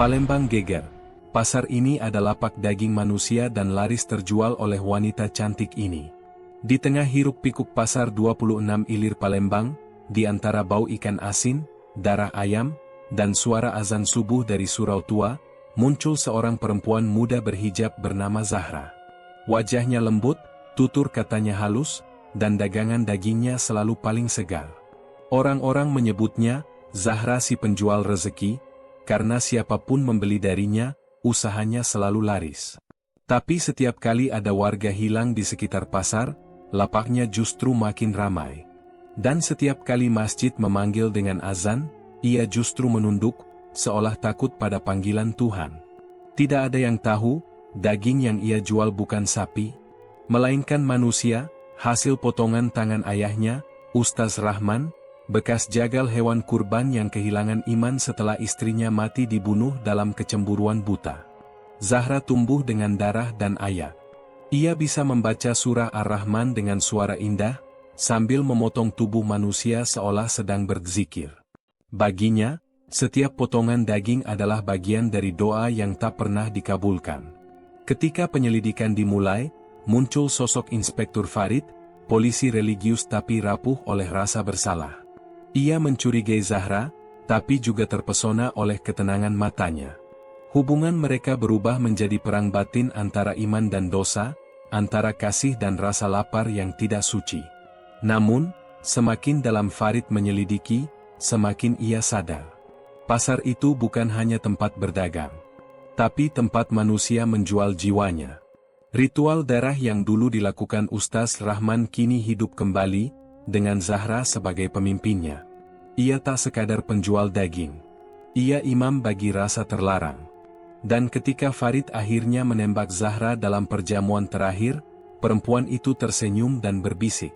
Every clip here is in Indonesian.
Palembang geger. Pasar ini adalah lapak daging manusia dan laris terjual oleh wanita cantik ini. Di tengah hiruk-pikuk pasar 26 Ilir Palembang, di antara bau ikan asin, darah ayam, dan suara azan subuh dari surau tua, muncul seorang perempuan muda berhijab bernama Zahra. Wajahnya lembut, tutur katanya halus, dan dagangan dagingnya selalu paling segar. Orang-orang menyebutnya Zahra si penjual rezeki, karena siapapun membeli darinya, usahanya selalu laris. Tapi setiap kali ada warga hilang di sekitar pasar, lapaknya justru makin ramai. Dan setiap kali masjid memanggil dengan azan, ia justru menunduk, seolah takut pada panggilan Tuhan. Tidak ada yang tahu, daging yang ia jual bukan sapi, melainkan manusia, hasil potongan tangan ayahnya, Ustaz Rahman, bekas jagal hewan kurban yang kehilangan iman setelah istrinya mati dibunuh dalam kecemburuan buta. Zahra tumbuh dengan darah dan ayat. Ia bisa membaca surah Ar-Rahman dengan suara indah, sambil memotong tubuh manusia seolah sedang berzikir. Baginya, setiap potongan daging adalah bagian dari doa yang tak pernah dikabulkan. Ketika penyelidikan dimulai, muncul sosok Inspektur Farid, polisi religius tapi rapuh oleh rasa bersalah. Ia mencurigai Zahra, tapi juga terpesona oleh ketenangan matanya. Hubungan mereka berubah menjadi perang batin antara iman dan dosa, antara kasih dan rasa lapar yang tidak suci. Namun, semakin dalam Farid menyelidiki, semakin ia sadar. Pasar itu bukan hanya tempat berdagang, tapi tempat manusia menjual jiwanya. Ritual darah yang dulu dilakukan Ustaz Rahman kini hidup kembali, dengan Zahra sebagai pemimpinnya. Ia tak sekadar penjual daging. Ia imam bagi rasa terlarang. Dan ketika Farid akhirnya menembak Zahra dalam perjamuan terakhir, perempuan itu tersenyum dan berbisik.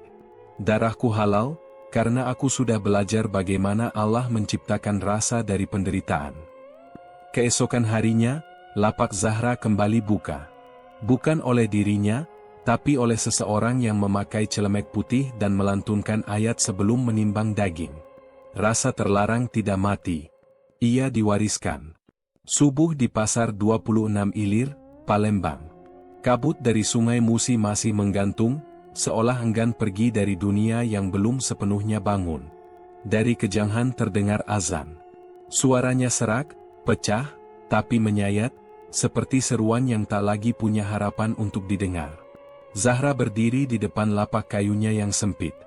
Darahku halal, karena aku sudah belajar bagaimana Allah menciptakan rasa dari penderitaan. Keesokan harinya, lapak Zahra kembali buka. Bukan oleh dirinya, tapi oleh seseorang yang memakai celemek putih dan melantunkan ayat sebelum menimbang daging. Rasa terlarang tidak mati. Ia diwariskan. Subuh di pasar 26 Ilir, Palembang. Kabut dari sungai Musi masih menggantung, seolah enggan pergi dari dunia yang belum sepenuhnya bangun. Dari kejauhan terdengar azan. Suaranya serak, pecah, tapi menyayat, seperti seruan yang tak lagi punya harapan untuk didengar. Zahra berdiri di depan lapak kayunya yang sempit.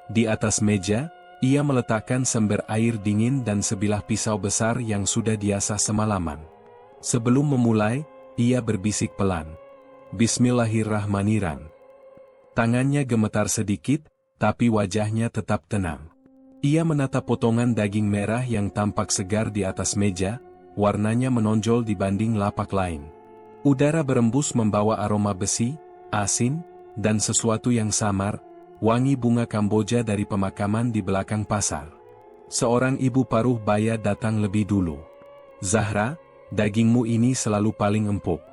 Di atas meja, ia meletakkan sember air dingin dan sebilah pisau besar yang sudah diasah semalaman. Sebelum memulai, ia berbisik pelan. Bismillahirrahmanirrahim. Tangannya gemetar sedikit, tapi wajahnya tetap tenang. Ia menatap potongan daging merah yang tampak segar di atas meja, warnanya menonjol dibanding lapak lain. Udara berembus membawa aroma besi, asin, dan sesuatu yang samar, wangi bunga Kamboja dari pemakaman di belakang pasar. Seorang ibu paruh baya datang lebih dulu. Zahra, dagingmu ini selalu paling empuk.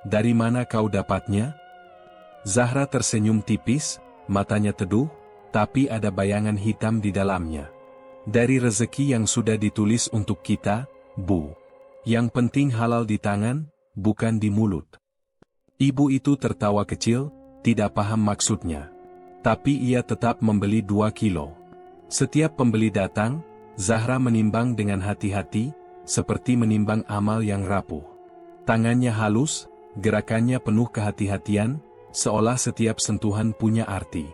Dari mana kau dapatnya? Zahra tersenyum tipis, matanya teduh, tapi ada bayangan hitam di dalamnya. Dari rezeki yang sudah ditulis untuk kita, Bu. Yang penting halal di tangan, bukan di mulut. Ibu itu tertawa kecil, tidak paham maksudnya. Tapi ia tetap membeli 2 kilo. Setiap pembeli datang, Zahra menimbang dengan hati-hati, seperti menimbang amal yang rapuh. Tangannya halus, gerakannya penuh kehati-hatian, seolah setiap sentuhan punya arti.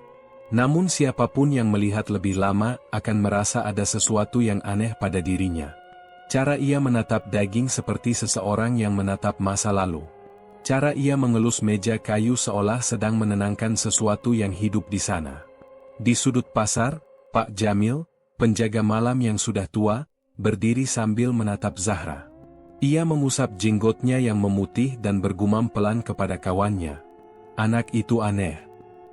Namun siapapun yang melihat lebih lama akan merasa ada sesuatu yang aneh pada dirinya. Cara ia menatap daging seperti seseorang yang menatap masa lalu. Cara ia mengelus meja kayu seolah sedang menenangkan sesuatu yang hidup di sana. Di sudut pasar, Pak Jamil, penjaga malam yang sudah tua, berdiri sambil menatap Zahra. Ia mengusap jenggotnya yang memutih dan bergumam pelan kepada kawannya. Anak itu aneh.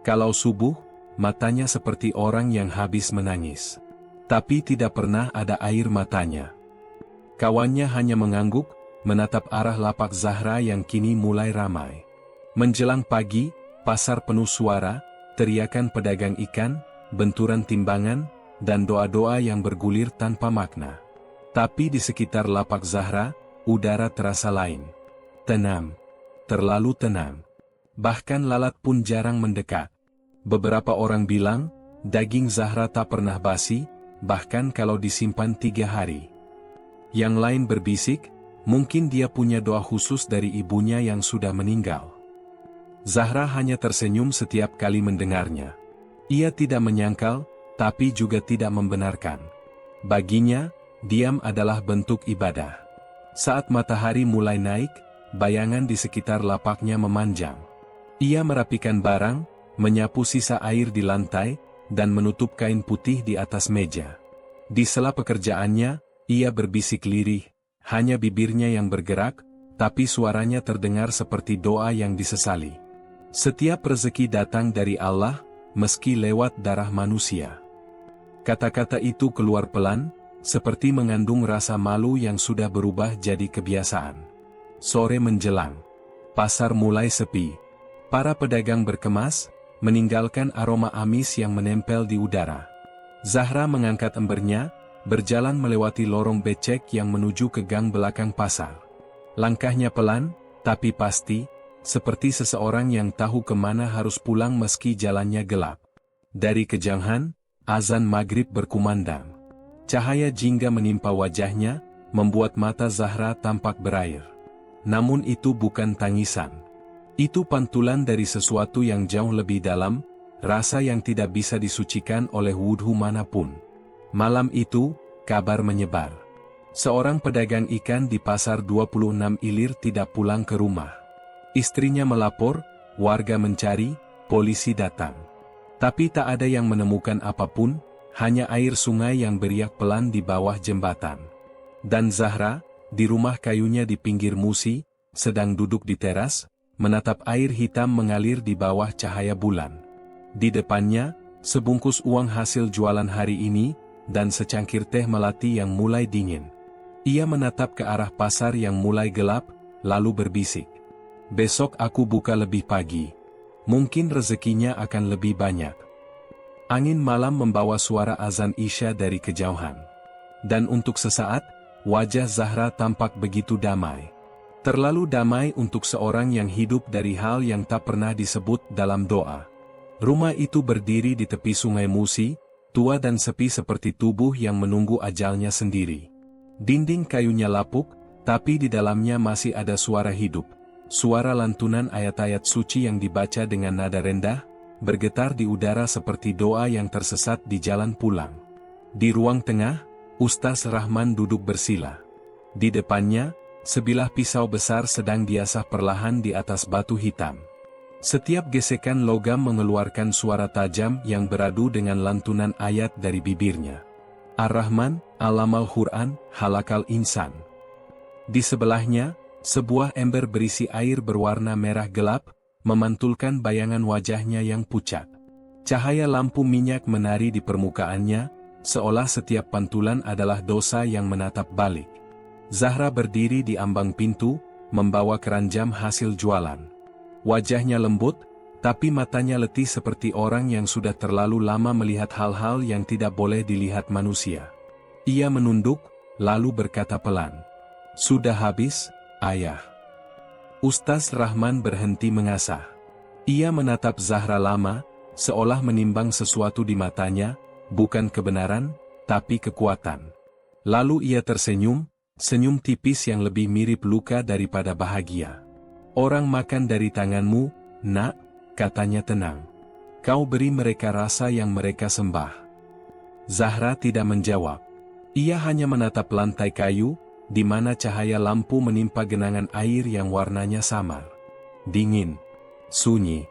Kalau subuh, matanya seperti orang yang habis menangis. Tapi tidak pernah ada air matanya. Kawannya hanya mengangguk, menatap arah lapak Zahra yang kini mulai ramai. Menjelang pagi, pasar penuh suara, teriakan pedagang ikan, benturan timbangan, dan doa-doa yang bergulir tanpa makna. Tapi di sekitar lapak Zahra, udara terasa lain. Tenang. Terlalu tenang. Bahkan lalat pun jarang mendekat. Beberapa orang bilang, daging Zahra tak pernah basi, bahkan kalau disimpan 3 hari. Yang lain berbisik, mungkin dia punya doa khusus dari ibunya yang sudah meninggal. Zahra hanya tersenyum setiap kali mendengarnya. Ia tidak menyangkal, tapi juga tidak membenarkan. Baginya, diam adalah bentuk ibadah. Saat matahari mulai naik, bayangan di sekitar lapaknya memanjang. Ia merapikan barang, menyapu sisa air di lantai, dan menutup kain putih di atas meja. Di sela pekerjaannya, ia berbisik lirih, hanya bibirnya yang bergerak, tapi suaranya terdengar seperti doa yang disesali. Setiap rezeki datang dari Allah, meski lewat darah manusia. Kata-kata itu keluar pelan, seperti mengandung rasa malu yang sudah berubah jadi kebiasaan. Sore menjelang. Pasar mulai sepi. Para pedagang berkemas, meninggalkan aroma amis yang menempel di udara. Zahra mengangkat embernya, berjalan melewati lorong becek yang menuju ke gang belakang pasar. Langkahnya pelan, tapi pasti, seperti seseorang yang tahu kemana harus pulang meski jalannya gelap. Dari kejauhan, azan maghrib berkumandang. Cahaya jingga menimpa wajahnya, membuat mata Zahra tampak berair. Namun itu bukan tangisan. Itu pantulan dari sesuatu yang jauh lebih dalam, rasa yang tidak bisa disucikan oleh wudhu manapun. Malam itu, kabar menyebar. Seorang pedagang ikan di pasar 26 Ilir tidak pulang ke rumah. Istrinya melapor, warga mencari, polisi datang. Tapi tak ada yang menemukan apapun, hanya air sungai yang beriak pelan di bawah jembatan. Dan Zahra, di rumah kayunya di pinggir musi, sedang duduk di teras, menatap air hitam mengalir di bawah cahaya bulan. Di depannya, sebungkus uang hasil jualan hari ini, dan secangkir teh melati yang mulai dingin. Ia menatap ke arah pasar yang mulai gelap, lalu berbisik. Besok aku buka lebih pagi. Mungkin rezekinya akan lebih banyak. Angin malam membawa suara azan Isya dari kejauhan. Dan untuk sesaat, wajah Zahra tampak begitu damai. Terlalu damai untuk seorang yang hidup dari hal yang tak pernah disebut dalam doa. Rumah itu berdiri di tepi sungai Musi, tua dan sepi seperti tubuh yang menunggu ajalnya sendiri. Dinding kayunya lapuk, tapi di dalamnya masih ada suara hidup. Suara lantunan ayat-ayat suci yang dibaca dengan nada rendah, bergetar di udara seperti doa yang tersesat di jalan pulang. Di ruang tengah, Ustaz Rahman duduk bersila. Di depannya, sebilah pisau besar sedang diasah perlahan di atas batu hitam. Setiap gesekan logam mengeluarkan suara tajam yang beradu dengan lantunan ayat dari bibirnya. Ar-Rahman, Alamal Quran, Halakal Insan. Di sebelahnya, sebuah ember berisi air berwarna merah gelap, memantulkan bayangan wajahnya yang pucat. Cahaya lampu minyak menari di permukaannya, seolah setiap pantulan adalah dosa yang menatap balik. Zahra berdiri di ambang pintu, membawa keranjang hasil jualan. Wajahnya lembut, tapi matanya letih seperti orang yang sudah terlalu lama melihat hal-hal yang tidak boleh dilihat manusia. Ia menunduk, lalu berkata pelan, "Sudah habis, Ayah." Ustaz Rahman berhenti mengasah. Ia menatap Zahra lama, seolah menimbang sesuatu di matanya, bukan kebenaran, tapi kekuatan. Lalu ia tersenyum, senyum tipis yang lebih mirip luka daripada bahagia. "Orang makan dari tanganmu, Nak," katanya tenang. "Kau beri mereka rasa yang mereka sembah." Zahra tidak menjawab. Ia hanya menatap lantai kayu, di mana cahaya lampu menimpa genangan air yang warnanya samar. Dingin. Sunyi.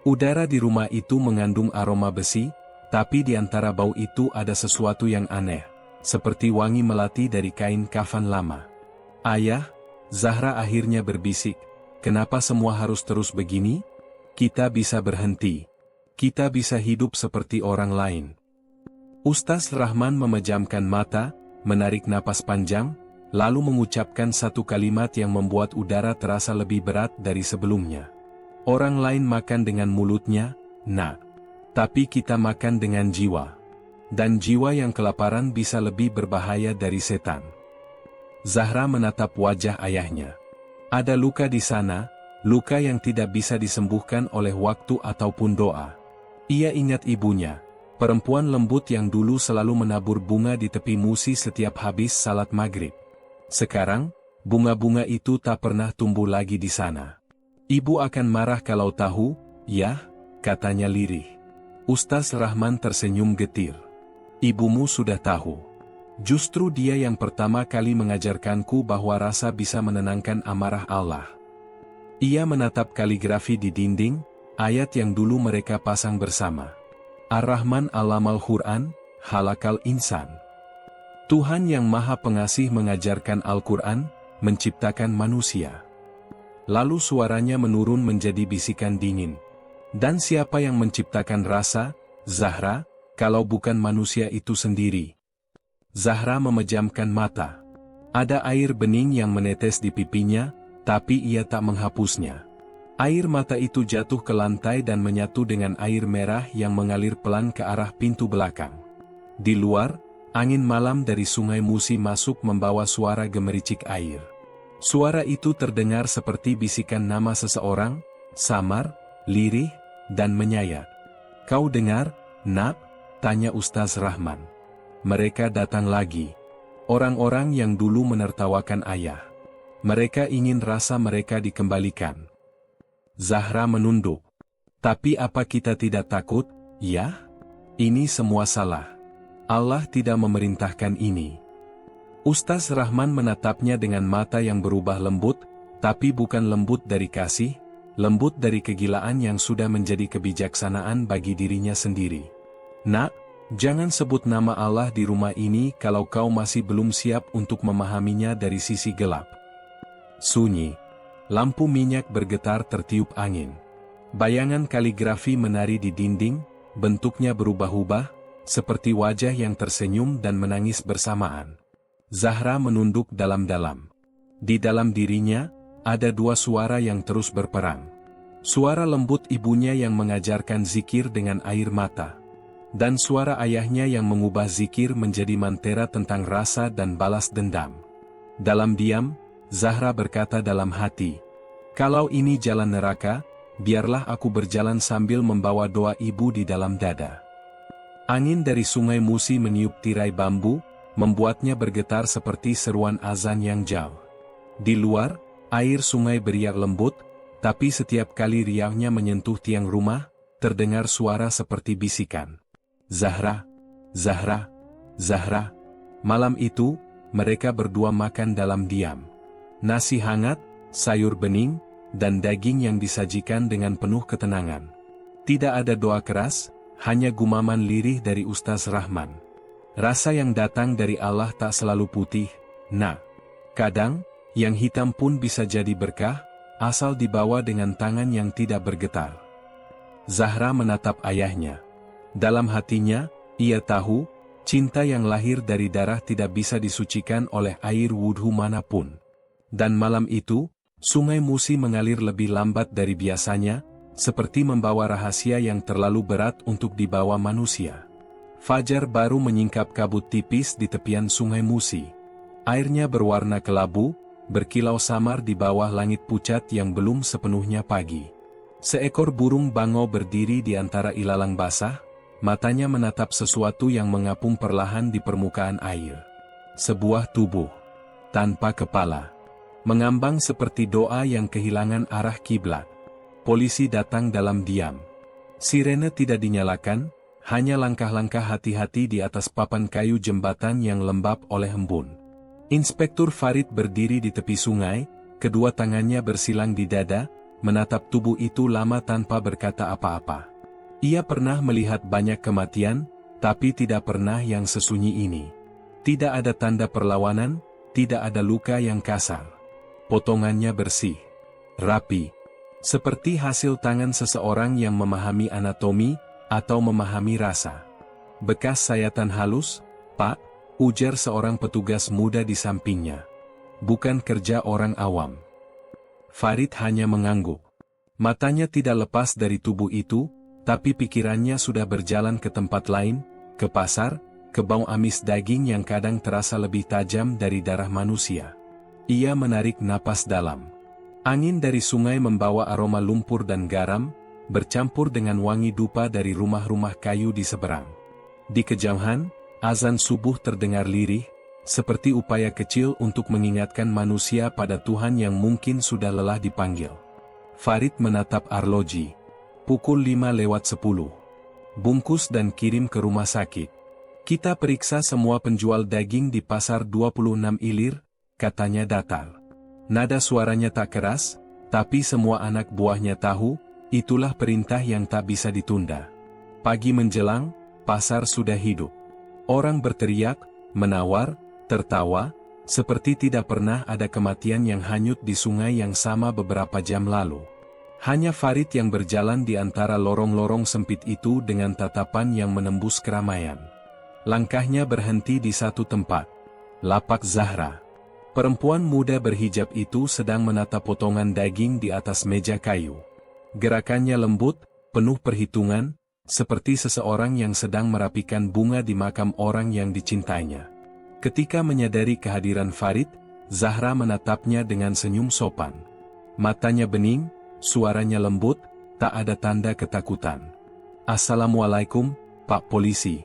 Udara di rumah itu mengandung aroma besi, tapi di antara bau itu ada sesuatu yang aneh. Seperti wangi melati dari kain kafan lama. "Ayah," Zahra akhirnya berbisik, "kenapa semua harus terus begini? Kita bisa berhenti. Kita bisa hidup seperti orang lain." Ustaz Rahman memejamkan mata, menarik napas panjang, lalu mengucapkan satu kalimat yang membuat udara terasa lebih berat dari sebelumnya. "Orang lain makan dengan mulutnya, Nak. Tapi kita makan dengan jiwa. Dan jiwa yang kelaparan bisa lebih berbahaya dari setan." Zahra menatap wajah ayahnya. Ada luka di sana, luka yang tidak bisa disembuhkan oleh waktu ataupun doa. Ia ingat ibunya, perempuan lembut yang dulu selalu menabur bunga di tepi musi setiap habis salat maghrib. Sekarang, bunga-bunga itu tak pernah tumbuh lagi di sana. Ibu akan marah kalau tahu, ya, katanya lirih. Ustaz Rahman tersenyum getir. Ibumu sudah tahu. Justru dia yang pertama kali mengajarkanku bahwa rasa bisa menenangkan amarah Allah. Ia menatap kaligrafi di dinding, ayat yang dulu mereka pasang bersama. Ar-Rahman alamal Quran, halakal insan. Tuhan yang Maha Pengasih mengajarkan Al-Quran, menciptakan manusia. Lalu suaranya menurun menjadi bisikan dingin. Dan siapa yang menciptakan rasa, Zahra, kalau bukan manusia itu sendiri? Zahra memejamkan mata. Ada air bening yang menetes di pipinya, tapi ia tak menghapusnya. Air mata itu jatuh ke lantai dan menyatu dengan air merah yang mengalir pelan ke arah pintu belakang. Di luar, angin malam dari Sungai Musi masuk membawa suara gemericik air. Suara itu terdengar seperti bisikan nama seseorang, samar, lirih, dan menyayat. "Kau dengar, Nak?" tanya Ustaz Rahman. Mereka datang lagi. Orang-orang yang dulu menertawakan ayah. Mereka ingin rasa mereka dikembalikan. Zahra menunduk. Tapi apa kita tidak takut, ya? Ini semua salah. Allah tidak memerintahkan ini. Ustaz Rahman menatapnya dengan mata yang berubah lembut, tapi bukan lembut dari kasih, lembut dari kegilaan yang sudah menjadi kebijaksanaan bagi dirinya sendiri. "Nak, jangan sebut nama Allah di rumah ini kalau kau masih belum siap untuk memahaminya dari sisi gelap." Sunyi. Lampu minyak bergetar tertiup angin. Bayangan kaligrafi menari di dinding, bentuknya berubah-ubah, seperti wajah yang tersenyum dan menangis bersamaan. Zahra menunduk dalam-dalam. Di dalam dirinya, ada dua suara yang terus berperang. Suara lembut ibunya yang mengajarkan zikir dengan air mata. Dan suara ayahnya yang mengubah zikir menjadi mantera tentang rasa dan balas dendam. Dalam diam, Zahra berkata dalam hati, "Kalau ini jalan neraka, biarlah aku berjalan sambil membawa doa ibu di dalam dada." Angin dari Sungai Musi meniup tirai bambu, membuatnya bergetar seperti seruan azan yang jauh. Di luar, air sungai beriak lembut, tapi setiap kali riaknya menyentuh tiang rumah, terdengar suara seperti bisikan. "Zahra, Zahra, Zahra." Malam itu, mereka berdua makan dalam diam. Nasi hangat, sayur bening, dan daging yang disajikan dengan penuh ketenangan. Tidak ada doa keras, hanya gumaman lirih dari Ustaz Rahman. Rasa yang datang dari Allah tak selalu putih, Nak. Kadang, yang hitam pun bisa jadi berkah, asal dibawa dengan tangan yang tidak bergetar. Zahra menatap ayahnya. Dalam hatinya, ia tahu, cinta yang lahir dari darah tidak bisa disucikan oleh air wudhu manapun. Dan malam itu, Sungai Musi mengalir lebih lambat dari biasanya, seperti membawa rahasia yang terlalu berat untuk dibawa manusia. Fajar baru menyingkap kabut tipis di tepian Sungai Musi. Airnya berwarna kelabu, berkilau samar di bawah langit pucat yang belum sepenuhnya pagi. Seekor burung bangau berdiri di antara ilalang basah, matanya menatap sesuatu yang mengapung perlahan di permukaan air. Sebuah tubuh tanpa kepala, mengambang seperti doa yang kehilangan arah kiblat. Polisi datang dalam diam. Sirene tidak dinyalakan, hanya langkah-langkah hati-hati di atas papan kayu jembatan yang lembab oleh embun. Inspektur Farid berdiri di tepi sungai, kedua tangannya bersilang di dada, menatap tubuh itu lama tanpa berkata apa-apa. Ia pernah melihat banyak kematian, tapi tidak pernah yang sesunyi ini. Tidak ada tanda perlawanan, tidak ada luka yang kasar. Potongannya bersih, rapi, seperti hasil tangan seseorang yang memahami anatomi, atau memahami rasa. "Bekas sayatan halus, Pak," ujar seorang petugas muda di sampingnya. "Bukan kerja orang awam." Farid hanya mengangguk. Matanya tidak lepas dari tubuh itu, tapi pikirannya sudah berjalan ke tempat lain, ke pasar, ke bau amis daging yang kadang terasa lebih tajam dari darah manusia. Ia menarik napas dalam. Angin dari sungai membawa aroma lumpur dan garam, bercampur dengan wangi dupa dari rumah-rumah kayu di seberang. Di kejauhan, azan subuh terdengar lirih, seperti upaya kecil untuk mengingatkan manusia pada Tuhan yang mungkin sudah lelah dipanggil. Farid menatap arloji. Pukul 5:10. Bungkus dan kirim ke rumah sakit. Kita periksa semua penjual daging di pasar 26 Ilir, katanya datar. Nada suaranya tak keras, tapi semua anak buahnya tahu, itulah perintah yang tak bisa ditunda. Pagi menjelang, pasar sudah hidup. Orang berteriak, menawar, tertawa, seperti tidak pernah ada kematian yang hanyut di sungai yang sama beberapa jam lalu. Hanya Farid yang berjalan di antara lorong-lorong sempit itu dengan tatapan yang menembus keramaian. Langkahnya berhenti di satu tempat. Lapak Zahra. Perempuan muda berhijab itu sedang menata potongan daging di atas meja kayu. Gerakannya lembut, penuh perhitungan, seperti seseorang yang sedang merapikan bunga di makam orang yang dicintainya. Ketika menyadari kehadiran Farid, Zahra menatapnya dengan senyum sopan. Matanya bening, suaranya lembut, tak ada tanda ketakutan. "Assalamualaikum, Pak Polisi.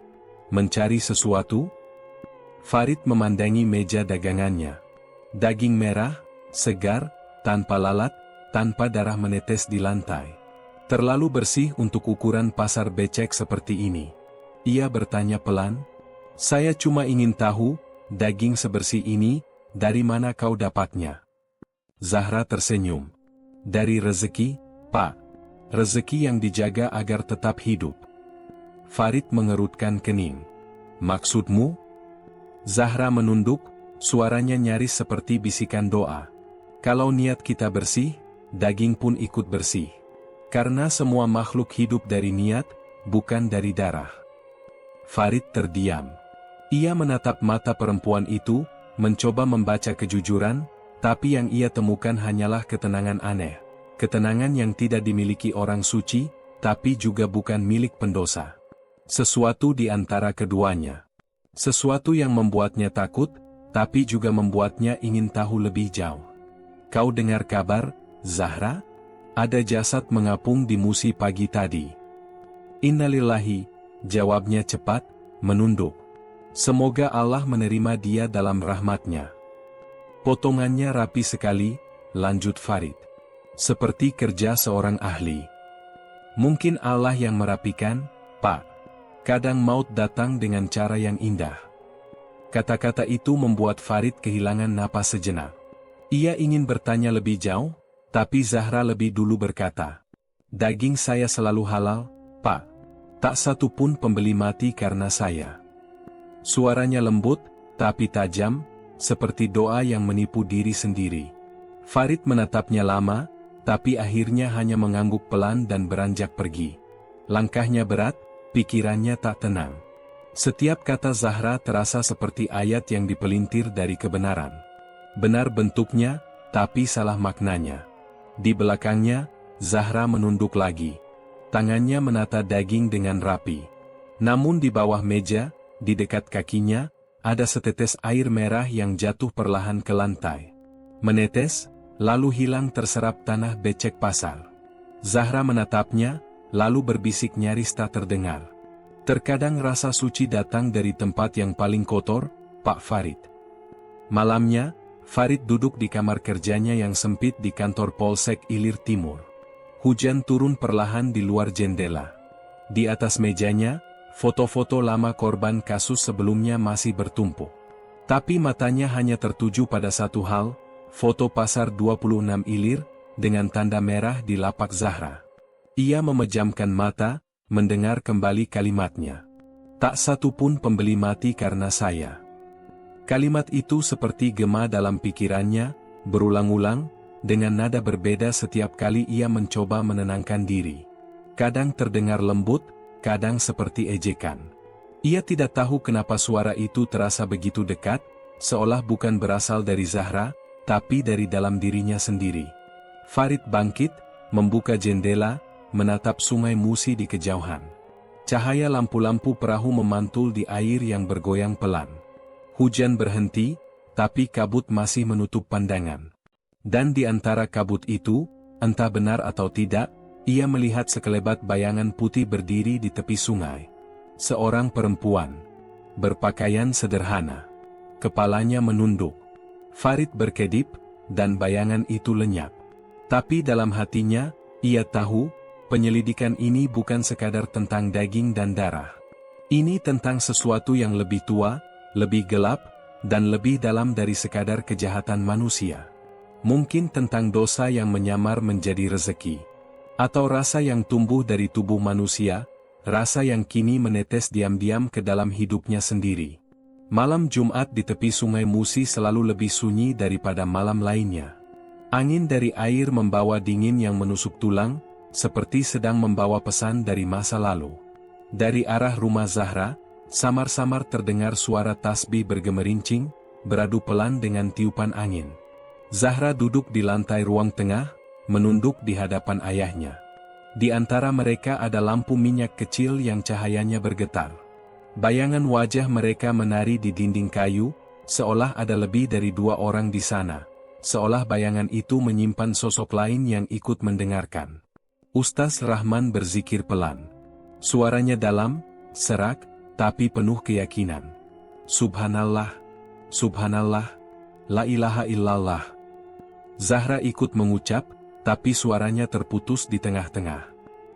Mencari sesuatu?" Farid memandangi meja dagangannya. Daging merah, segar, tanpa lalat, tanpa darah menetes di lantai. Terlalu bersih untuk ukuran pasar becek seperti ini. Ia bertanya pelan, "Saya cuma ingin tahu, daging sebersih ini, dari mana kau dapatnya?" Zahra tersenyum. "Dari rezeki, Pak. Rezeki yang dijaga agar tetap hidup." Farid mengerutkan kening. "Maksudmu?" Zahra menunduk, suaranya nyaris seperti bisikan doa. "Kalau niat kita bersih, daging pun ikut bersih. Karena semua makhluk hidup dari niat, bukan dari darah." Farid terdiam. Ia menatap mata perempuan itu, mencoba membaca kejujuran, tapi yang ia temukan hanyalah ketenangan aneh. Ketenangan yang tidak dimiliki orang suci, tapi juga bukan milik pendosa. Sesuatu di antara keduanya. Sesuatu yang membuatnya takut, tapi juga membuatnya ingin tahu lebih jauh. "Kau dengar kabar, Zahra? Ada jasad mengapung di Musi pagi tadi." "Innalillahi," jawabnya cepat, menunduk. "Semoga Allah menerima dia dalam rahmatnya." "Potongannya rapi sekali," lanjut Farid. "Seperti kerja seorang ahli." "Mungkin Allah yang merapikan, Pak. Kadang maut datang dengan cara yang indah." Kata-kata itu membuat Farid kehilangan napas sejenak. Ia ingin bertanya lebih jauh, tapi Zahra lebih dulu berkata, "Daging saya selalu halal, Pak. Tak satu pun pembeli mati karena saya." Suaranya lembut, tapi tajam, seperti doa yang menipu diri sendiri. Farid menatapnya lama, tapi akhirnya hanya mengangguk pelan dan beranjak pergi. Langkahnya berat, pikirannya tak tenang. Setiap kata Zahra terasa seperti ayat yang dipelintir dari kebenaran. Benar bentuknya, tapi salah maknanya. Di belakangnya, Zahra menunduk lagi. Tangannya menata daging dengan rapi. Namun di bawah meja, di dekat kakinya, ada setetes air merah yang jatuh perlahan ke lantai. Menetes, lalu hilang terserap tanah becek pasar. Zahra menatapnya, lalu berbisik nyaris tak terdengar. "Terkadang rasa suci datang dari tempat yang paling kotor, Pak Farid." Malamnya, Farid duduk di kamar kerjanya yang sempit di kantor Polsek Ilir Timur. Hujan turun perlahan di luar jendela. Di atas mejanya, foto-foto lama korban kasus sebelumnya masih bertumpuk. Tapi matanya hanya tertuju pada satu hal, foto pasar 26 Ilir, dengan tanda merah di lapak Zahra. Ia memejamkan mata, mendengar kembali kalimatnya. "Tak satu pun pembeli mati karena saya." Kalimat itu seperti gema dalam pikirannya, berulang-ulang, dengan nada berbeda setiap kali ia mencoba menenangkan diri. Kadang terdengar lembut, kadang seperti ejekan. Ia tidak tahu kenapa suara itu terasa begitu dekat, seolah bukan berasal dari Zahra, tapi dari dalam dirinya sendiri. Farid bangkit, membuka jendela, menatap sungai Musi di kejauhan. Cahaya lampu-lampu perahu memantul di air yang bergoyang pelan. Hujan berhenti, tapi kabut masih menutup pandangan. Dan di antara kabut itu, entah benar atau tidak, ia melihat sekelebat bayangan putih berdiri di tepi sungai. Seorang perempuan, berpakaian sederhana. Kepalanya menunduk. Farid berkedip, dan bayangan itu lenyap. Tapi dalam hatinya, ia tahu, penyelidikan ini bukan sekadar tentang daging dan darah. Ini tentang sesuatu yang lebih tua, lebih gelap, dan lebih dalam dari sekadar kejahatan manusia. Mungkin tentang dosa yang menyamar menjadi rezeki. Atau rasa yang tumbuh dari tubuh manusia, rasa yang kini menetes diam-diam ke dalam hidupnya sendiri. Malam Jumat di tepi Sungai Musi selalu lebih sunyi daripada malam lainnya. Angin dari air membawa dingin yang menusuk tulang, seperti sedang membawa pesan dari masa lalu. Dari arah rumah Zahra, samar-samar terdengar suara tasbih bergemerincing, beradu pelan dengan tiupan angin. Zahra duduk di lantai ruang tengah, menunduk di hadapan ayahnya. Di antara mereka ada lampu minyak kecil yang cahayanya bergetar. Bayangan wajah mereka menari di dinding kayu, seolah ada lebih dari 2 orang di sana. Seolah bayangan itu menyimpan sosok lain yang ikut mendengarkan. Ustaz Rahman berzikir pelan. Suaranya dalam, serak, tapi penuh keyakinan. Subhanallah, Subhanallah, La ilaha illallah. Zahra ikut mengucap, tapi suaranya terputus di tengah-tengah.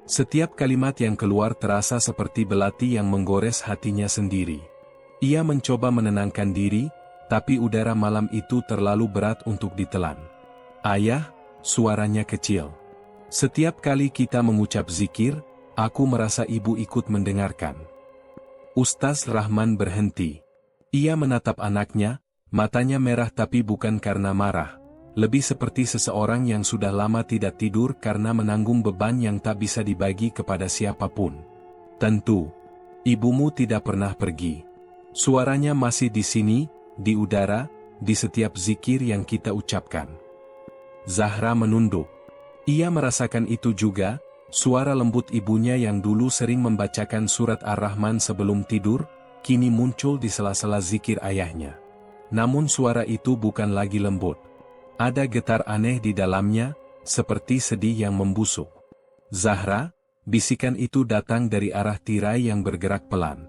Setiap kalimat yang keluar terasa seperti belati yang menggores hatinya sendiri. Ia mencoba menenangkan diri, tapi udara malam itu terlalu berat untuk ditelan. Ayah, suaranya kecil. Setiap kali kita mengucap zikir, aku merasa ibu ikut mendengarkan. Ustaz Rahman berhenti. Ia menatap anaknya, matanya merah tapi bukan karena marah. Lebih seperti seseorang yang sudah lama tidak tidur karena menanggung beban yang tak bisa dibagi kepada siapapun. Tentu, ibumu tidak pernah pergi. Suaranya masih di sini, di udara, di setiap zikir yang kita ucapkan. Zahra menunduk. Ia merasakan itu juga, suara lembut ibunya yang dulu sering membacakan surat Ar-Rahman sebelum tidur, kini muncul di sela-sela zikir ayahnya. Namun suara itu bukan lagi lembut. Ada getar aneh di dalamnya, seperti sedih yang membusuk. Zahra, bisikan itu datang dari arah tirai yang bergerak pelan.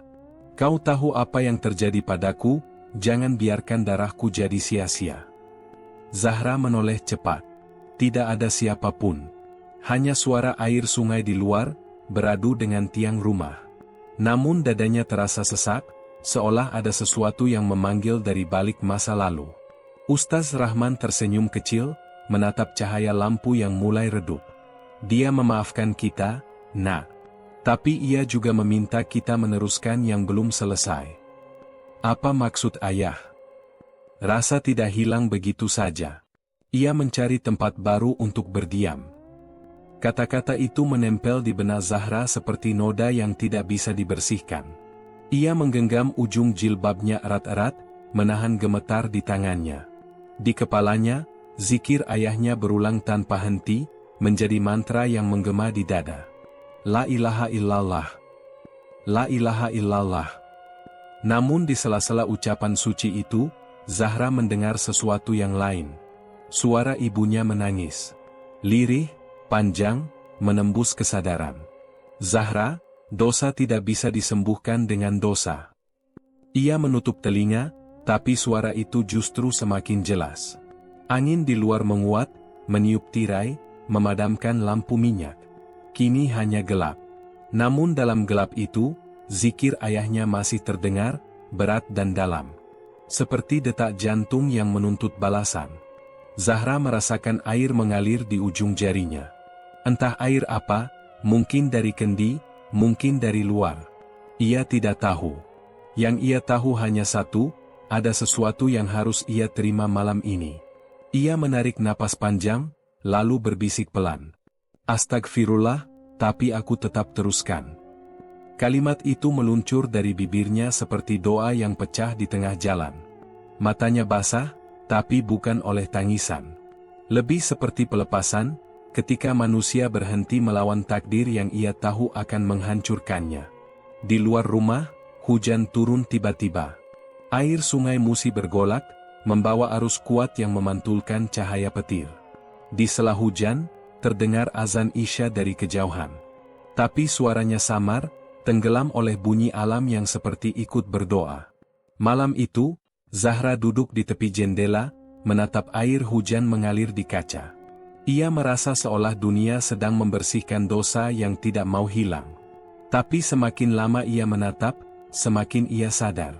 Kau tahu apa yang terjadi padaku, jangan biarkan darahku jadi sia-sia. Zahra menoleh cepat. Tidak ada siapapun. Hanya suara air sungai di luar, beradu dengan tiang rumah. Namun dadanya terasa sesak, seolah ada sesuatu yang memanggil dari balik masa lalu. Ustaz Rahman tersenyum kecil, menatap cahaya lampu yang mulai redup. Dia memaafkan kita, Nak. Tapi ia juga meminta kita meneruskan yang belum selesai. Apa maksud ayah? Rasa tidak hilang begitu saja. Ia mencari tempat baru untuk berdiam. Kata-kata itu menempel di benak Zahra seperti noda yang tidak bisa dibersihkan. Ia menggenggam ujung jilbabnya erat-erat, menahan gemetar di tangannya. Di kepalanya, zikir ayahnya berulang tanpa henti, menjadi mantra yang menggema di dada. La ilaha illallah. La ilaha illallah. Namun di sela-sela ucapan suci itu, Zahra mendengar sesuatu yang lain. Suara ibunya menangis. Lirih, panjang, menembus kesadaran. Zahra, dosa tidak bisa disembuhkan dengan dosa. Ia menutup telinga, tapi suara itu justru semakin jelas. Angin di luar menguat, meniup tirai, memadamkan lampu minyak. Kini hanya gelap. Namun dalam gelap itu, zikir ayahnya masih terdengar, berat dan dalam. Seperti detak jantung yang menuntut balasan. Zahra merasakan air mengalir di ujung jarinya. Entah air apa, mungkin dari kendi, mungkin dari luar. Ia tidak tahu. Yang ia tahu hanya satu, ada sesuatu yang harus ia terima malam ini. Ia menarik napas panjang, lalu berbisik pelan. Astagfirullah, tapi aku tetap teruskan. Kalimat itu meluncur dari bibirnya seperti doa yang pecah di tengah jalan. Matanya basah, tapi bukan oleh tangisan. Lebih seperti pelepasan, ketika manusia berhenti melawan takdir yang ia tahu akan menghancurkannya. Di luar rumah, hujan turun tiba-tiba. Air sungai Musi bergolak, membawa arus kuat yang memantulkan cahaya petir. Di sela hujan, terdengar azan Isya dari kejauhan. Tapi suaranya samar, tenggelam oleh bunyi alam yang seperti ikut berdoa. Malam itu, Zahra duduk di tepi jendela, menatap air hujan mengalir di kaca. Ia merasa seolah dunia sedang membersihkan dosa yang tidak mau hilang. Tapi semakin lama ia menatap, semakin ia sadar.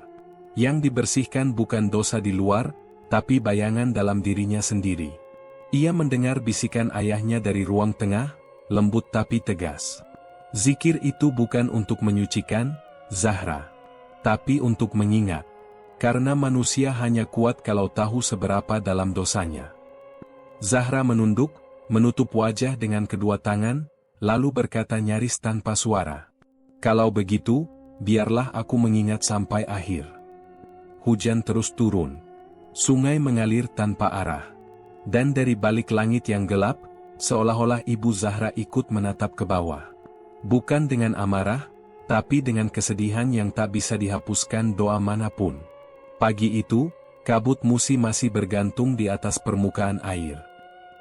Yang dibersihkan bukan dosa di luar, tapi bayangan dalam dirinya sendiri. Ia mendengar bisikan ayahnya dari ruang tengah, lembut tapi tegas. Zikir itu bukan untuk menyucikan, Zahra, tapi untuk mengingat. Karena manusia hanya kuat kalau tahu seberapa dalam dosanya. Zahra menunduk, menutup wajah dengan kedua tangan, lalu berkata nyaris tanpa suara. Kalau begitu, biarlah aku mengingat sampai akhir. Hujan terus turun. Sungai mengalir tanpa arah. Dan dari balik langit yang gelap, seolah-olah Ibu Zahra ikut menatap ke bawah. Bukan dengan amarah, tapi dengan kesedihan yang tak bisa dihapuskan doa manapun. Pagi itu, kabut Musi masih bergantung di atas permukaan air.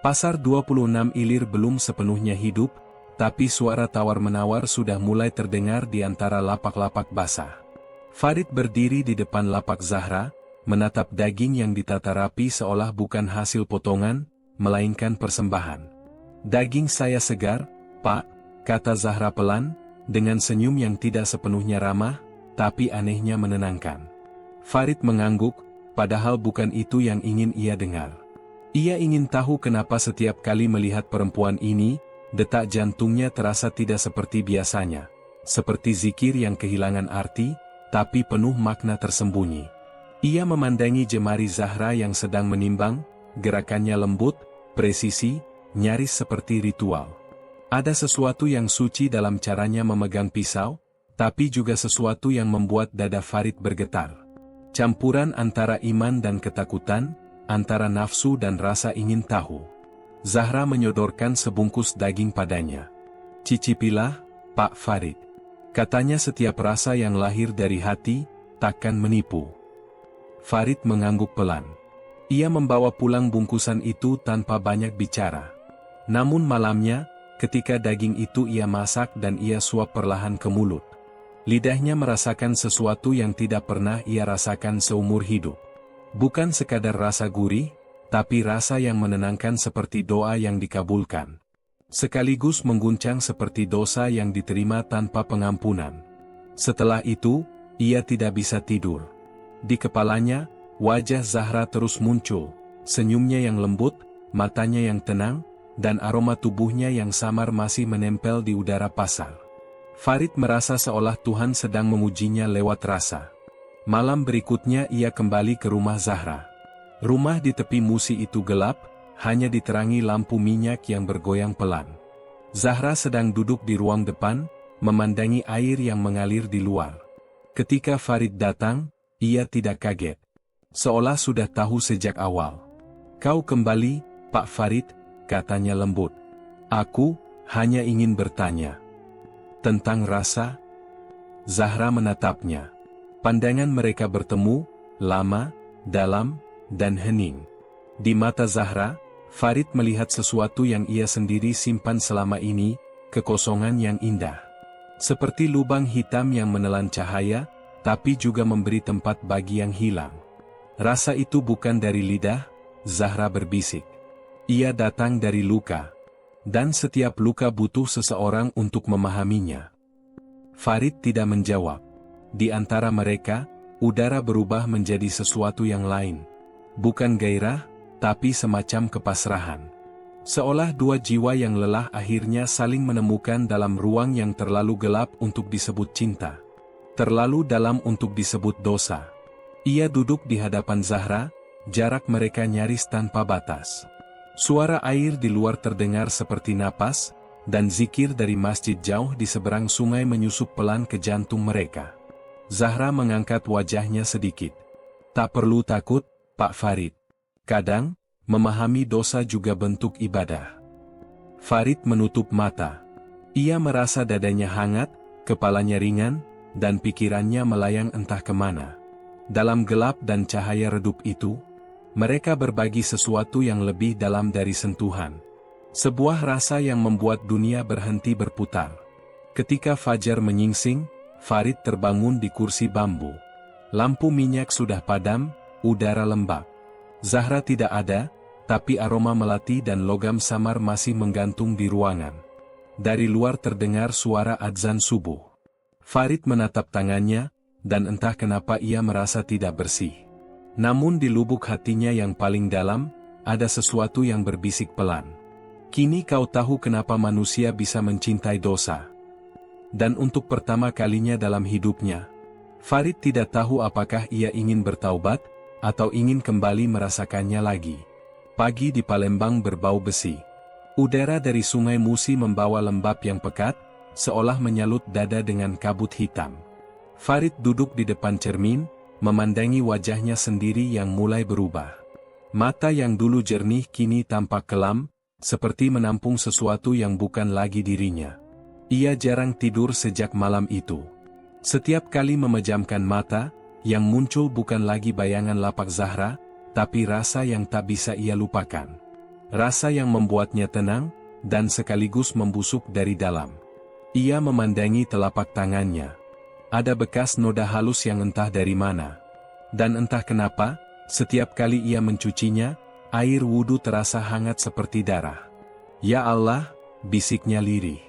Pasar 26 Ilir belum sepenuhnya hidup, tapi suara tawar-menawar sudah mulai terdengar di antara lapak-lapak basah. Farid berdiri di depan lapak Zahra, menatap daging yang ditata rapi seolah bukan hasil potongan, melainkan persembahan. Daging saya segar, Pak, kata Zahra pelan, dengan senyum yang tidak sepenuhnya ramah, tapi anehnya menenangkan. Farid mengangguk, padahal bukan itu yang ingin ia dengar. Ia ingin tahu kenapa setiap kali melihat perempuan ini, detak jantungnya terasa tidak seperti biasanya. Seperti zikir yang kehilangan arti, tapi penuh makna tersembunyi. Ia memandangi jemari Zahra yang sedang menimbang, gerakannya lembut, presisi, nyaris seperti ritual. Ada sesuatu yang suci dalam caranya memegang pisau, tapi juga sesuatu yang membuat dada Farid bergetar. Campuran antara iman dan ketakutan, antara nafsu dan rasa ingin tahu. Zahra menyodorkan sebungkus daging padanya. Cicipilah, Pak Farid. Katanya setiap rasa yang lahir dari hati, takkan menipu. Farid mengangguk pelan. Ia membawa pulang bungkusan itu tanpa banyak bicara. Namun malamnya, ketika daging itu ia masak dan ia suap perlahan ke mulut. Lidahnya merasakan sesuatu yang tidak pernah ia rasakan seumur hidup. Bukan sekadar rasa gurih, tapi rasa yang menenangkan seperti doa yang dikabulkan. Sekaligus mengguncang seperti dosa yang diterima tanpa pengampunan. Setelah itu, ia tidak bisa tidur. Di kepalanya, wajah Zahra terus muncul, senyumnya yang lembut, matanya yang tenang, dan aroma tubuhnya yang samar masih menempel di udara pasar. Farid merasa seolah Tuhan sedang memujinya lewat rasa. Malam berikutnya ia kembali ke rumah Zahra. Rumah di tepi Musi itu gelap, hanya diterangi lampu minyak yang bergoyang pelan. Zahra sedang duduk di ruang depan, memandangi air yang mengalir di luar. Ketika Farid datang, ia tidak kaget. Seolah sudah tahu sejak awal. Kau kembali, Pak Farid, katanya lembut. Aku hanya ingin bertanya. Tentang rasa? Zahra menatapnya. Pandangan mereka bertemu, lama, dalam, dan hening. Di mata Zahra, Farid melihat sesuatu yang ia sendiri simpan selama ini, kekosongan yang indah. Seperti lubang hitam yang menelan cahaya, tapi juga memberi tempat bagi yang hilang. Rasa itu bukan dari lidah, Zahra berbisik. Ia datang dari luka. Dan setiap luka butuh seseorang untuk memahaminya. Farid tidak menjawab. Di antara mereka, udara berubah menjadi sesuatu yang lain. Bukan gairah, tapi semacam kepasrahan. Seolah dua jiwa yang lelah akhirnya saling menemukan dalam ruang yang terlalu gelap untuk disebut cinta. Terlalu dalam untuk disebut dosa. Ia duduk di hadapan Zahra, jarak mereka nyaris tanpa batas. Suara air di luar terdengar seperti napas, dan zikir dari masjid jauh di seberang sungai menyusup pelan ke jantung mereka. Zahra mengangkat wajahnya sedikit. Tak perlu takut, Pak Farid. Kadang, memahami dosa juga bentuk ibadah. Farid menutup mata. Ia merasa dadanya hangat, kepalanya ringan, dan pikirannya melayang entah kemana. Dalam gelap dan cahaya redup itu, mereka berbagi sesuatu yang lebih dalam dari sentuhan. Sebuah rasa yang membuat dunia berhenti berputar. Ketika fajar menyingsing, Farid terbangun di kursi bambu. Lampu minyak sudah padam, udara lembab. Zahra tidak ada, tapi aroma melati dan logam samar masih menggantung di ruangan. Dari luar terdengar suara adzan subuh. Farid menatap tangannya, dan entah kenapa ia merasa tidak bersih. Namun di lubuk hatinya yang paling dalam, ada sesuatu yang berbisik pelan. Kini kau tahu kenapa manusia bisa mencintai dosa. Dan untuk pertama kalinya dalam hidupnya, Farid tidak tahu apakah ia ingin bertaubat, atau ingin kembali merasakannya lagi. Pagi di Palembang berbau besi. Udara dari Sungai Musi membawa lembab yang pekat, seolah menyalut dada dengan kabut hitam. Farid duduk di depan cermin, memandangi wajahnya sendiri yang mulai berubah. Mata yang dulu jernih kini tampak kelam, seperti menampung sesuatu yang bukan lagi dirinya. Ia jarang tidur sejak malam itu. Setiap kali memejamkan mata, yang muncul bukan lagi bayangan lapak Zahra, tapi rasa yang tak bisa ia lupakan. Rasa yang membuatnya tenang, dan sekaligus membusuk dari dalam. Ia memandangi telapak tangannya. Ada bekas noda halus yang entah dari mana. Dan entah kenapa, setiap kali ia mencucinya, air wudu terasa hangat seperti darah. Ya Allah, bisiknya lirih.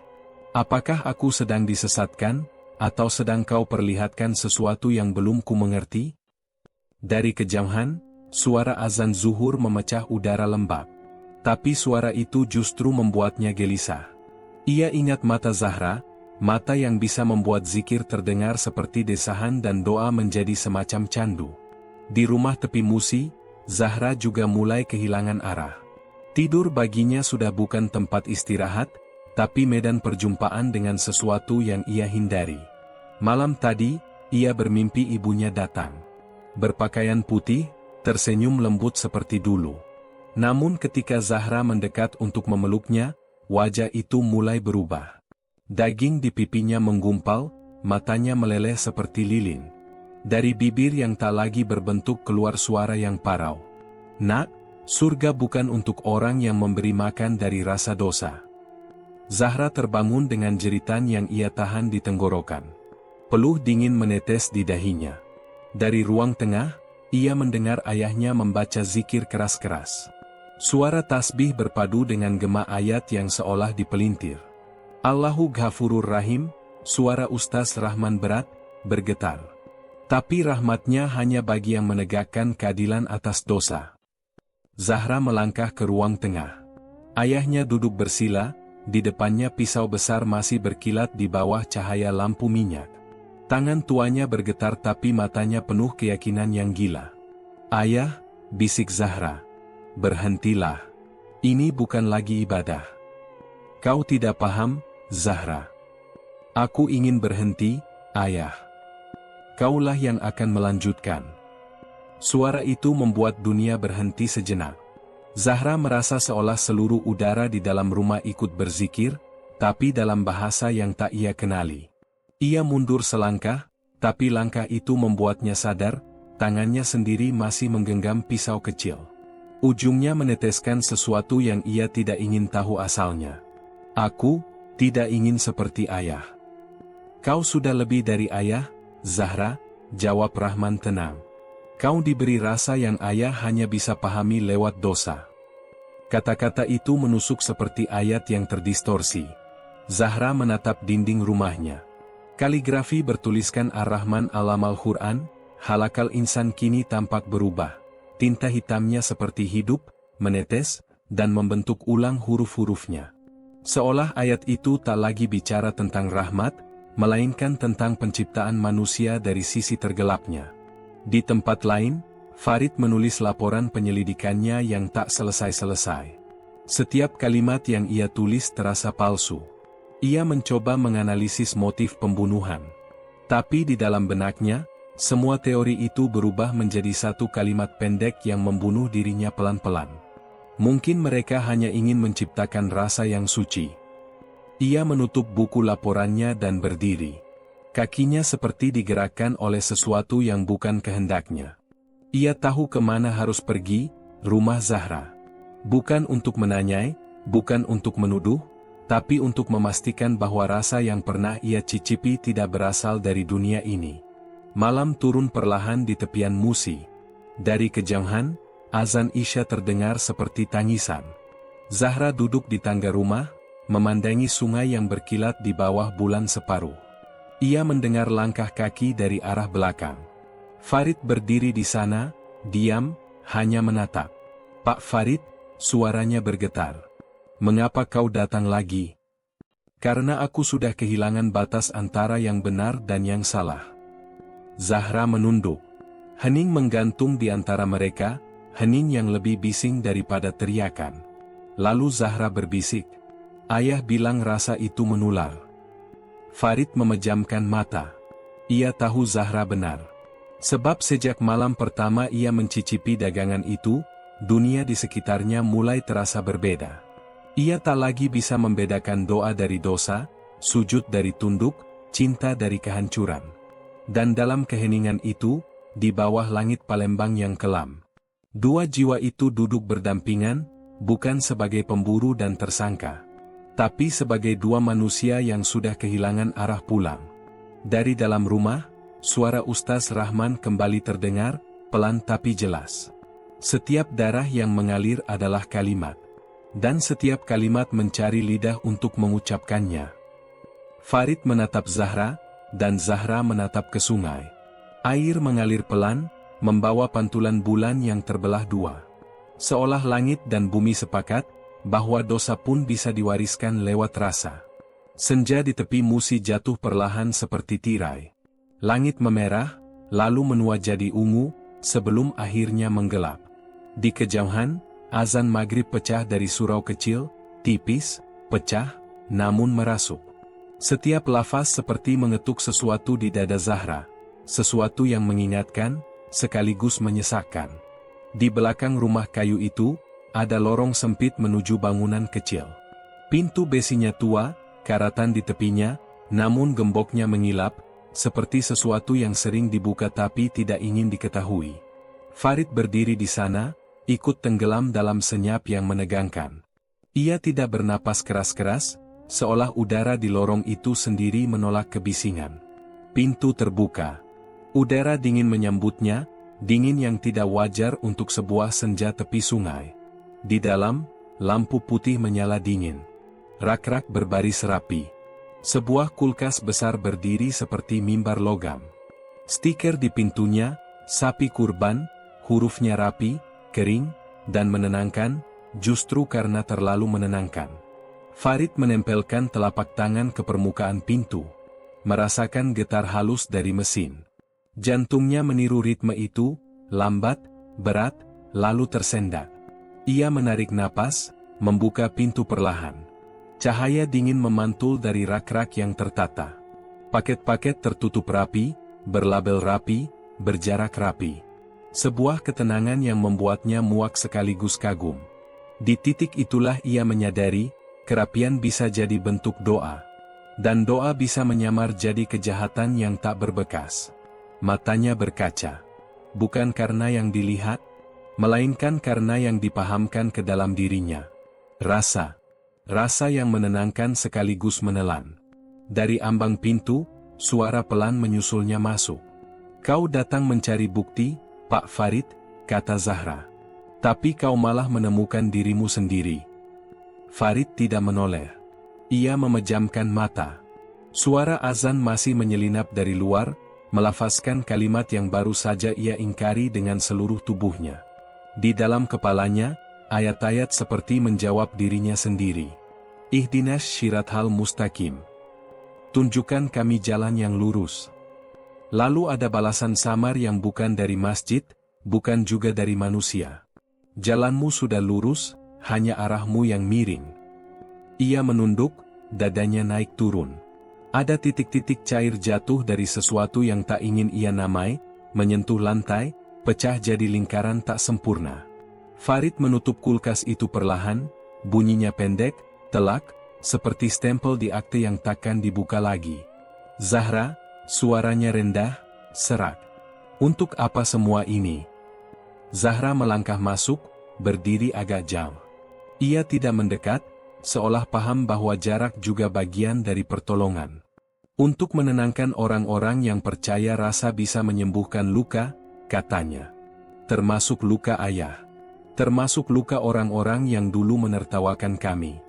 Apakah aku sedang disesatkan, atau sedang kau perlihatkan sesuatu yang belum ku mengerti? Dari kejauhan, suara azan zuhur memecah udara lembab. Tapi suara itu justru membuatnya gelisah. Ia ingat mata Zahra, mata yang bisa membuat zikir terdengar seperti desahan dan doa menjadi semacam candu. Di rumah tepi Musi, Zahra juga mulai kehilangan arah. Tidur baginya sudah bukan tempat istirahat, tapi medan perjumpaan dengan sesuatu yang ia hindari. Malam tadi, ia bermimpi ibunya datang. Berpakaian putih, tersenyum lembut seperti dulu. Namun ketika Zahra mendekat untuk memeluknya, wajah itu mulai berubah. Daging di pipinya menggumpal, matanya meleleh seperti lilin. Dari bibir yang tak lagi berbentuk keluar suara yang parau. Nak, surga bukan untuk orang yang memberi makan dari rasa dosa. Zahra terbangun dengan jeritan yang ia tahan di tenggorokan. Peluh dingin menetes di dahinya. Dari ruang tengah, ia mendengar ayahnya membaca zikir keras-keras. Suara tasbih berpadu dengan gema ayat yang seolah dipelintir. Allahu Ghafurur Rahim, suara Ustaz Rahman berat, bergetar. Tapi rahmatnya hanya bagi yang menegakkan keadilan atas dosa. Zahra melangkah ke ruang tengah. Ayahnya duduk bersila, di depannya pisau besar masih berkilat di bawah cahaya lampu minyak. Tangan tuanya bergetar tapi matanya penuh keyakinan yang gila. Ayah, bisik Zahra. Berhentilah. Ini bukan lagi ibadah. Kau tidak paham, Zahra. Aku ingin berhenti, ayah. Kaulah yang akan melanjutkan. Suara itu membuat dunia berhenti sejenak. Zahra merasa seolah seluruh udara di dalam rumah ikut berzikir, tapi dalam bahasa yang tak ia kenali. Ia mundur selangkah, tapi langkah itu membuatnya sadar, tangannya sendiri masih menggenggam pisau kecil. Ujungnya meneteskan sesuatu yang ia tidak ingin tahu asalnya. Aku tidak ingin seperti ayah. Kau sudah lebih dari ayah, Zahra, jawab Rahman tenang. Kau diberi rasa yang ayah hanya bisa pahami lewat dosa. Kata-kata itu menusuk seperti ayat yang terdistorsi. Zahra menatap dinding rumahnya. Kaligrafi bertuliskan Ar-Rahman Alamal Quran, halakal insan kini tampak berubah. Tinta hitamnya seperti hidup, menetes, dan membentuk ulang huruf-hurufnya. Seolah ayat itu tak lagi bicara tentang rahmat, melainkan tentang penciptaan manusia dari sisi tergelapnya. Di tempat lain, Farid menulis laporan penyelidikannya yang tak selesai-selesai. Setiap kalimat yang ia tulis terasa palsu. Ia mencoba menganalisis motif pembunuhan. Tapi di dalam benaknya, semua teori itu berubah menjadi satu kalimat pendek yang membunuh dirinya pelan-pelan. Mungkin mereka hanya ingin menciptakan rasa yang suci. Ia menutup buku laporannya dan berdiri. Kakinya seperti digerakkan oleh sesuatu yang bukan kehendaknya. Ia tahu kemana harus pergi, rumah Zahra. Bukan untuk menanyai, bukan untuk menuduh, tapi untuk memastikan bahwa rasa yang pernah ia cicipi tidak berasal dari dunia ini. Malam turun perlahan di tepian Musi. Dari kejauhan, azan Isya terdengar seperti tangisan. Zahra duduk di tangga rumah, memandangi sungai yang berkilat di bawah bulan separuh. Ia mendengar langkah kaki dari arah belakang. Farid berdiri di sana, diam, hanya menatap. "Pak Farid," suaranya bergetar. "Mengapa kau datang lagi?" "Karena aku sudah kehilangan batas antara yang benar dan yang salah." Zahra menunduk. Hening menggantung di antara mereka, hening yang lebih bising daripada teriakan. Lalu Zahra berbisik, "Ayah bilang rasa itu menular." Farid memejamkan mata. Ia tahu Zahra benar. Sebab sejak malam pertama ia mencicipi dagangan itu, dunia di sekitarnya mulai terasa berbeda. Ia tak lagi bisa membedakan doa dari dosa, sujud dari tunduk, cinta dari kehancuran. Dan dalam keheningan itu, di bawah langit Palembang yang kelam, dua jiwa itu duduk berdampingan, bukan sebagai pemburu dan tersangka, tapi sebagai dua manusia yang sudah kehilangan arah pulang. Dari dalam rumah, suara Ustaz Rahman kembali terdengar, pelan tapi jelas. Setiap darah yang mengalir adalah kalimat. Dan setiap kalimat mencari lidah untuk mengucapkannya. Farid menatap Zahra, dan Zahra menatap ke sungai. Air mengalir pelan, membawa pantulan bulan yang terbelah dua. Seolah langit dan bumi sepakat, bahwa dosa pun bisa diwariskan lewat rasa. Senja di tepi Musi jatuh perlahan seperti tirai. Langit memerah, lalu menua jadi ungu, sebelum akhirnya menggelap. Di kejauhan, azan maghrib pecah dari surau kecil, tipis, pecah, namun merasuk. Setiap lafaz seperti mengetuk sesuatu di dada Zahra, sesuatu yang mengingatkan, sekaligus menyesakkan. Di belakang rumah kayu itu, ada lorong sempit menuju bangunan kecil. Pintu besinya tua, karatan di tepinya, namun gemboknya mengilap, seperti sesuatu yang sering dibuka tapi tidak ingin diketahui. Farid berdiri di sana, ikut tenggelam dalam senyap yang menegangkan. Ia tidak bernapas keras-keras, seolah udara di lorong itu sendiri menolak kebisingan. Pintu terbuka. Udara dingin menyambutnya, dingin yang tidak wajar untuk sebuah senja tepi sungai. Di dalam, lampu putih menyala dingin. Rak-rak berbaris rapi. Sebuah kulkas besar berdiri seperti mimbar logam. Stiker di pintunya, sapi kurban, hurufnya rapi, kering, dan menenangkan, justru karena terlalu menenangkan. Farid menempelkan telapak tangan ke permukaan pintu. Merasakan getar halus dari mesin. Jantungnya meniru ritme itu, lambat, berat, lalu tersendat. Ia menarik napas, membuka pintu perlahan. Cahaya dingin memantul dari rak-rak yang tertata. Paket-paket tertutup rapi, berlabel rapi, berjarak rapi. Sebuah ketenangan yang membuatnya muak sekaligus kagum. Di titik itulah ia menyadari, kerapian bisa jadi bentuk doa. Dan doa bisa menyamar jadi kejahatan yang tak berbekas. Matanya berkaca. Bukan karena yang dilihat, melainkan karena yang dipahamkan ke dalam dirinya. Rasa. Rasa yang menenangkan sekaligus menelan. Dari ambang pintu, suara pelan menyusulnya masuk. "Kau datang mencari bukti, Pak Farid," kata Zahra. "Tapi kau malah menemukan dirimu sendiri." Farid tidak menoleh. Ia memejamkan mata. Suara azan masih menyelinap dari luar, melafazkan kalimat yang baru saja ia ingkari dengan seluruh tubuhnya. Di dalam kepalanya, ayat-ayat seperti menjawab dirinya sendiri. Ihdinas syirathal mustaqim. Tunjukkan kami jalan yang lurus. Lalu ada balasan samar yang bukan dari masjid, bukan juga dari manusia. Jalanmu sudah lurus, hanya arahmu yang miring. Ia menunduk, dadanya naik turun. Ada titik-titik cair jatuh dari sesuatu yang tak ingin ia namai, menyentuh lantai, pecah jadi lingkaran tak sempurna. Farid menutup kulkas itu perlahan, bunyinya pendek, telak, seperti stempel di akte yang takkan dibuka lagi. "Zahra," Suaranya rendah, serak. Untuk apa semua ini? Zahra melangkah masuk, berdiri agak jauh. Ia tidak mendekat, seolah paham bahwa jarak juga bagian dari pertolongan. Untuk menenangkan orang-orang yang percaya rasa bisa menyembuhkan luka, katanya. Termasuk luka ayah. Termasuk luka orang-orang yang dulu menertawakan kami.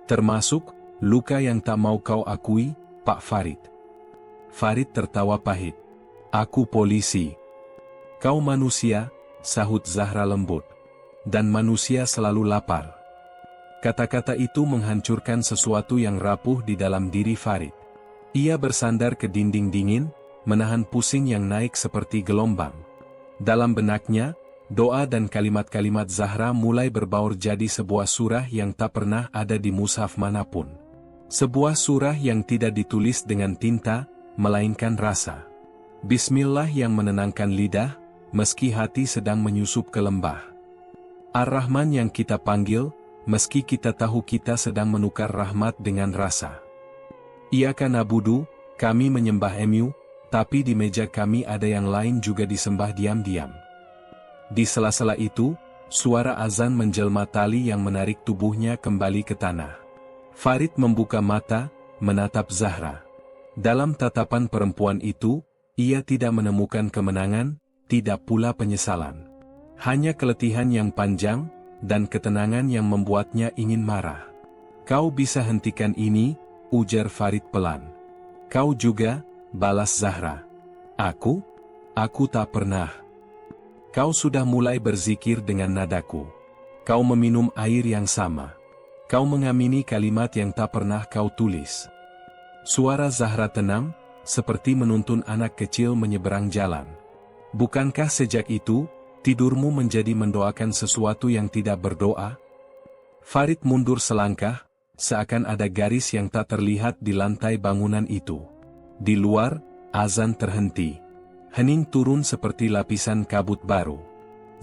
Termasuk luka yang tak mau kau akui, Pak Farid. Farid tertawa pahit. Aku polisi. Kau manusia, sahut Zahra lembut. Dan manusia selalu lapar. Kata-kata itu menghancurkan sesuatu yang rapuh di dalam diri Farid. Ia bersandar ke dinding dingin, menahan pusing yang naik seperti gelombang. Dalam benaknya, doa dan kalimat-kalimat Zahra mulai berbaur jadi sebuah surah yang tak pernah ada di mushaf manapun. Sebuah surah yang tidak ditulis dengan tinta, melainkan rasa. Bismillah yang menenangkan lidah, meski hati sedang menyusup ke lembah. Ar-Rahman yang kita panggil, meski kita tahu kita sedang menukar rahmat dengan rasa. Iyyaka na'budu, kami menyembah-Mu, tapi di meja kami ada yang lain juga disembah diam-diam. Di sela-sela itu, suara azan menjelma tali yang menarik tubuhnya kembali ke tanah. Farid membuka mata, menatap Zahra. Dalam tatapan perempuan itu, ia tidak menemukan kemenangan, tidak pula penyesalan. Hanya keletihan yang panjang, dan ketenangan yang membuatnya ingin marah. Kau bisa hentikan ini, ujar Farid pelan. Kau juga, balas Zahra. Aku tak pernah. Kau sudah mulai berzikir dengan nadaku. Kau meminum air yang sama. Kau mengamini kalimat yang tak pernah kau tulis. Suara Zahra tenang, seperti menuntun anak kecil menyeberang jalan. Bukankah sejak itu, tidurmu menjadi mendoakan sesuatu yang tidak berdoa? Farid mundur selangkah, seakan ada garis yang tak terlihat di lantai bangunan itu. Di luar, azan terhenti. Hening turun seperti lapisan kabut baru.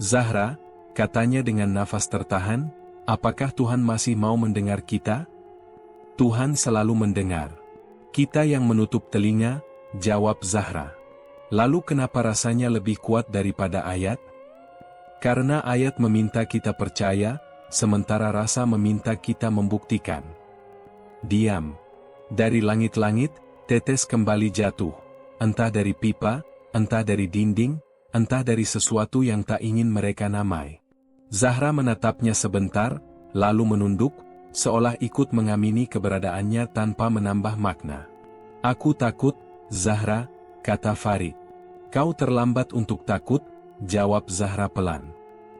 Zahra, katanya dengan nafas tertahan, apakah Tuhan masih mau mendengar kita? Tuhan selalu mendengar. Kita yang menutup telinga, jawab Zahra. Lalu kenapa rasanya lebih kuat daripada ayat? Karena ayat meminta kita percaya, sementara rasa meminta kita membuktikan. Diam. Dari langit-langit, tetes kembali jatuh. Entah dari pipa, entah dari dinding, entah dari sesuatu yang tak ingin mereka namai. Zahra menatapnya sebentar, lalu menunduk, seolah ikut mengamini keberadaannya tanpa menambah makna. Aku takut, Zahra, kata Farid. Kau terlambat untuk takut, jawab Zahra pelan.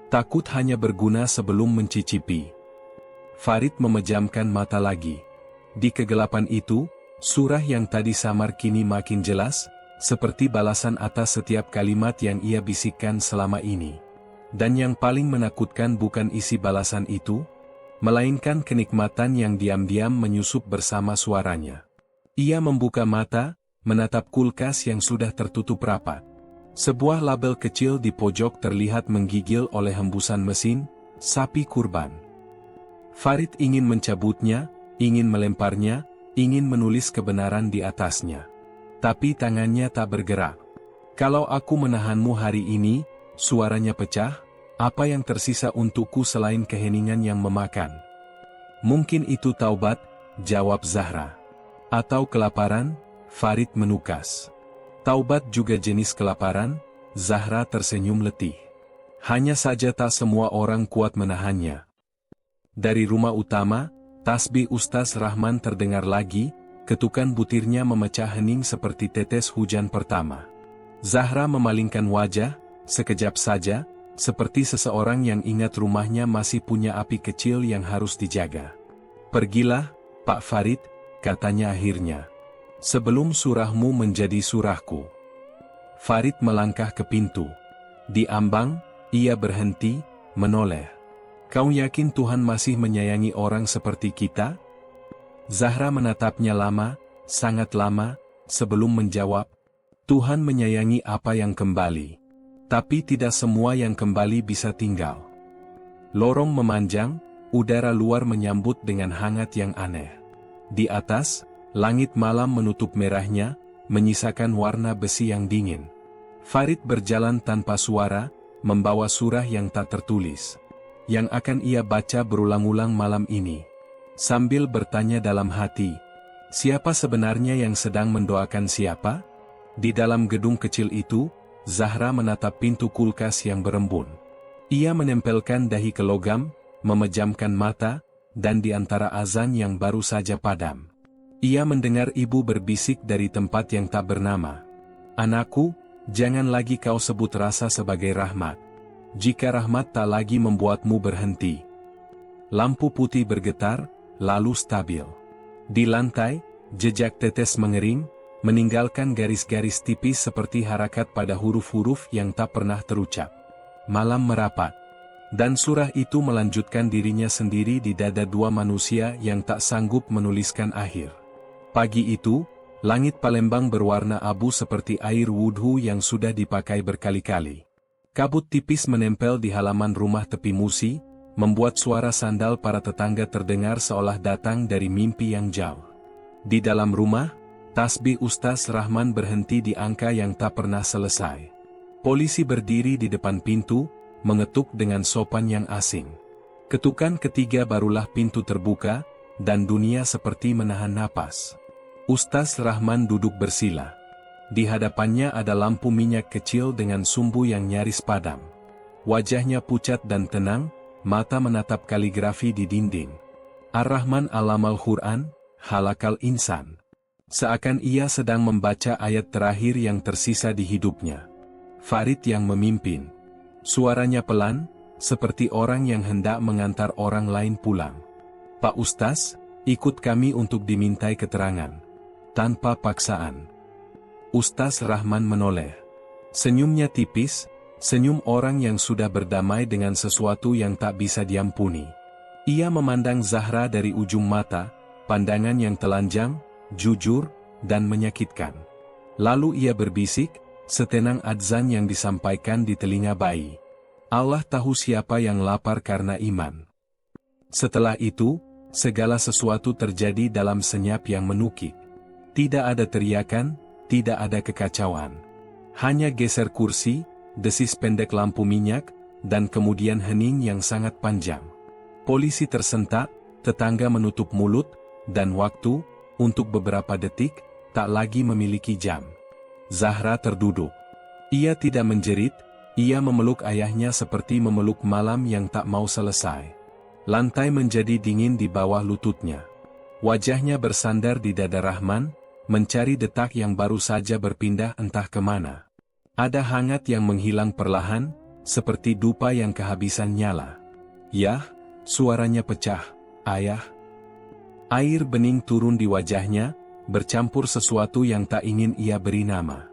Takut hanya berguna sebelum mencicipi. Farid memejamkan mata lagi. Di kegelapan itu, surah yang tadi samar kini makin jelas, seperti balasan atas setiap kalimat yang ia bisikkan selama ini. Dan yang paling menakutkan bukan isi balasan itu, melainkan kenikmatan yang diam-diam menyusup bersama suaranya. Ia membuka mata, menatap kulkas yang sudah tertutup rapat. Sebuah label kecil di pojok terlihat menggigil oleh hembusan mesin, sapi kurban. Farid ingin mencabutnya, ingin melemparnya, ingin menulis kebenaran di atasnya. Tapi tangannya tak bergerak. Kalau aku menahanmu hari ini, suaranya pecah, apa yang tersisa untukku selain keheningan yang memakan? Mungkin itu taubat, jawab Zahra. Atau kelaparan, Farid menukas. Taubat juga jenis kelaparan, Zahra tersenyum letih. Hanya saja tak semua orang kuat menahannya. Dari rumah utama, tasbih Ustaz Rahman terdengar lagi, ketukan butirnya memecah hening seperti tetes hujan pertama. Zahra memalingkan wajah, sekejap saja, seperti seseorang yang ingat rumahnya masih punya api kecil yang harus dijaga. Pergilah, Pak Farid, katanya akhirnya. Sebelum surahmu menjadi surahku. Farid melangkah ke pintu. Di ambang, ia berhenti, menoleh. Kau yakin Tuhan masih menyayangi orang seperti kita? Zahra menatapnya lama, sangat lama, sebelum menjawab. Tuhan menyayangi apa yang kembali. Tapi tidak semua yang kembali bisa tinggal. Lorong memanjang, udara luar menyambut dengan hangat yang aneh. Di atas, langit malam menutup merahnya, menyisakan warna besi yang dingin. Farid berjalan tanpa suara, membawa surah yang tak tertulis, yang akan ia baca berulang-ulang malam ini. Sambil bertanya dalam hati, siapa sebenarnya yang sedang mendoakan siapa? Di dalam gedung kecil itu, Zahra menatap pintu kulkas yang berembun. Ia menempelkan dahi ke logam, memejamkan mata, dan di antara azan yang baru saja padam, ia mendengar ibu berbisik dari tempat yang tak bernama. Anakku, jangan lagi kau sebut rasa sebagai rahmat. Jika rahmat tak lagi membuatmu berhenti. Lampu putih bergetar, lalu stabil. Di lantai, jejak tetes mengering, meninggalkan garis-garis tipis seperti harakat pada huruf-huruf yang tak pernah terucap. Malam merapat. Dan surah itu melanjutkan dirinya sendiri di dada dua manusia yang tak sanggup menuliskan akhir. Pagi itu, langit Palembang berwarna abu seperti air wudhu yang sudah dipakai berkali-kali. Kabut tipis menempel di halaman rumah tepi Musi, membuat suara sandal para tetangga terdengar seolah datang dari mimpi yang jauh. Di dalam rumah, tasbih Ustaz Rahman berhenti di angka yang tak pernah selesai. Polisi berdiri di depan pintu, mengetuk dengan sopan yang asing. Ketukan ketiga barulah pintu terbuka, dan dunia seperti menahan napas. Ustaz Rahman duduk bersila. Di hadapannya ada lampu minyak kecil dengan sumbu yang nyaris padam. Wajahnya pucat dan tenang, mata menatap kaligrafi di dinding. Ar-Rahman alamal Quran, halakal insan. Seakan ia sedang membaca ayat terakhir yang tersisa di hidupnya. Farid yang memimpin. Suaranya pelan, seperti orang yang hendak mengantar orang lain pulang. Pak Ustaz, ikut kami untuk dimintai keterangan. Tanpa paksaan. Ustaz Rahman menoleh. Senyumnya tipis, senyum orang yang sudah berdamai dengan sesuatu yang tak bisa diampuni. Ia memandang Zahra dari ujung mata, pandangan yang telanjang, jujur, dan menyakitkan. Lalu ia berbisik, setenang adzan yang disampaikan di telinga bayi. Allah tahu siapa yang lapar karena iman. Setelah itu, segala sesuatu terjadi dalam senyap yang menukik. Tidak ada teriakan, tidak ada kekacauan. Hanya geser kursi, desis pendek lampu minyak, dan kemudian hening yang sangat panjang. Polisi tersentak, tetangga menutup mulut, dan waktu, untuk beberapa detik, tak lagi memiliki jam. Zahra terduduk. Ia tidak menjerit, ia memeluk ayahnya seperti memeluk malam yang tak mau selesai. Lantai menjadi dingin di bawah lututnya. Wajahnya bersandar di dada Rahman, mencari detak yang baru saja berpindah entah kemana. Ada hangat yang menghilang perlahan, seperti dupa yang kehabisan nyala. Yah, suaranya pecah, ayah. Air bening turun di wajahnya, bercampur sesuatu yang tak ingin ia beri nama.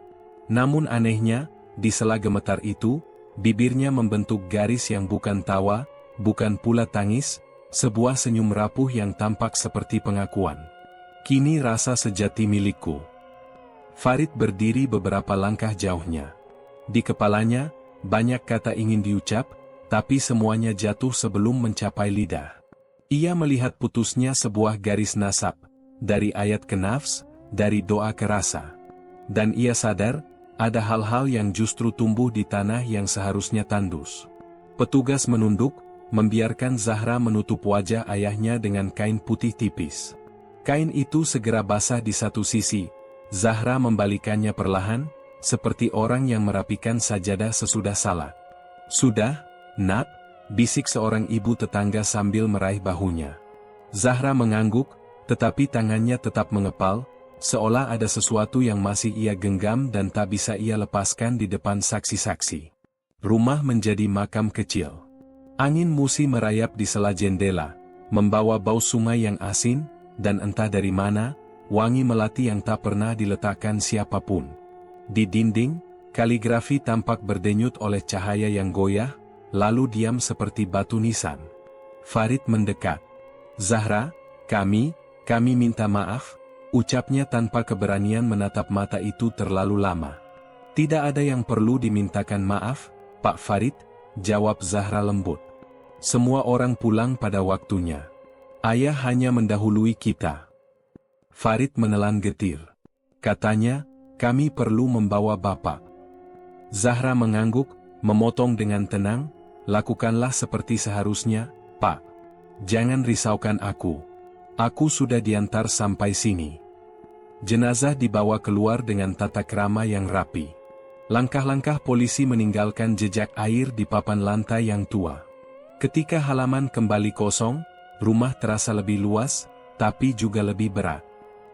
Namun anehnya, di sela gemetar itu, bibirnya membentuk garis yang bukan tawa, bukan pula tangis, sebuah senyum rapuh yang tampak seperti pengakuan. Kini rasa sejati milikku. Farid berdiri beberapa langkah jauhnya. Di kepalanya, banyak kata ingin diucap, tapi semuanya jatuh sebelum mencapai lidah. Ia melihat putusnya sebuah garis nasab, dari ayat ke nafs, dari doa ke rasa. Dan ia sadar, ada hal-hal yang justru tumbuh di tanah yang seharusnya tandus. Petugas menunduk, membiarkan Zahra menutup wajah ayahnya dengan kain putih tipis. Kain itu segera basah di satu sisi, Zahra membalikannya perlahan, seperti orang yang merapikan sajadah sesudah salat. Sudah, Nak, bisik seorang ibu tetangga sambil meraih bahunya. Zahra mengangguk, tetapi tangannya tetap mengepal, seolah ada sesuatu yang masih ia genggam dan tak bisa ia lepaskan di depan saksi-saksi. Rumah menjadi makam kecil. Angin musi merayap di sela jendela, membawa bau sungai yang asin, dan entah dari mana, wangi melati yang tak pernah diletakkan siapapun. Di dinding, kaligrafi tampak berdenyut oleh cahaya yang goyah, lalu diam seperti batu nisan. Farid mendekat. Zahra, kami minta maaf, ucapnya tanpa keberanian menatap mata itu terlalu lama. Tidak ada yang perlu dimintakan maaf, Pak Farid, jawab Zahra lembut. Semua orang pulang pada waktunya. Ayah hanya mendahului kita. Farid menelan getir. Katanya, Kami perlu membawa Bapak. Zahra mengangguk, memotong dengan tenang, lakukanlah seperti seharusnya, Pak. Jangan risaukan aku. Aku sudah diantar sampai sini. Jenazah dibawa keluar dengan tata krama yang rapi. Langkah-langkah polisi meninggalkan jejak air di papan lantai yang tua. Ketika halaman kembali kosong, rumah terasa lebih luas, tapi juga lebih berat.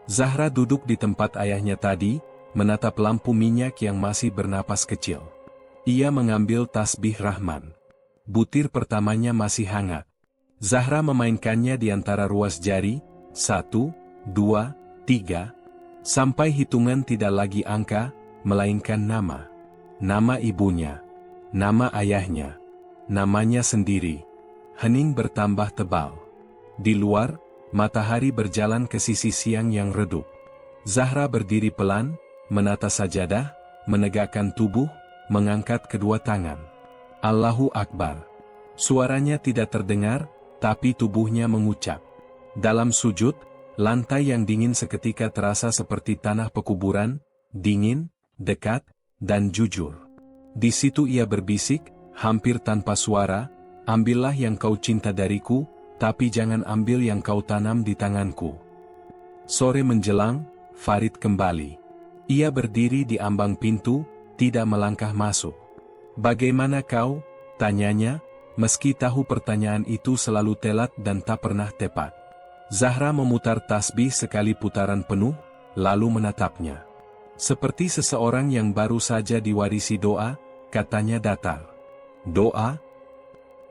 Zahra duduk di tempat ayahnya tadi, menatap lampu minyak yang masih bernapas kecil. Ia mengambil tasbih Rahman. Butir pertamanya masih hangat. Zahra memainkannya di antara ruas jari, 1, 2, 3, sampai hitungan tidak lagi angka, melainkan nama. Nama ibunya, nama ayahnya, namanya sendiri. Hening bertambah tebal. Di luar, matahari berjalan ke sisi siang yang redup. Zahra berdiri pelan, menata sajadah, menegakkan tubuh, mengangkat kedua tangan. Allahu Akbar. Suaranya tidak terdengar, tapi tubuhnya mengucap. Dalam sujud, lantai yang dingin seketika terasa seperti tanah pekuburan, dingin, dekat, dan jujur. Di situ ia berbisik, hampir tanpa suara, ambillah yang kau cinta dariku, tapi jangan ambil yang kau tanam di tanganku. Sore menjelang, Farid kembali. Ia berdiri di ambang pintu, tidak melangkah masuk. Bagaimana kau? Tanyanya, meski tahu pertanyaan itu selalu telat dan tak pernah tepat. Zahra memutar tasbih sekali putaran penuh, lalu menatapnya. Seperti seseorang yang baru saja diwarisi doa, katanya datar. Doa?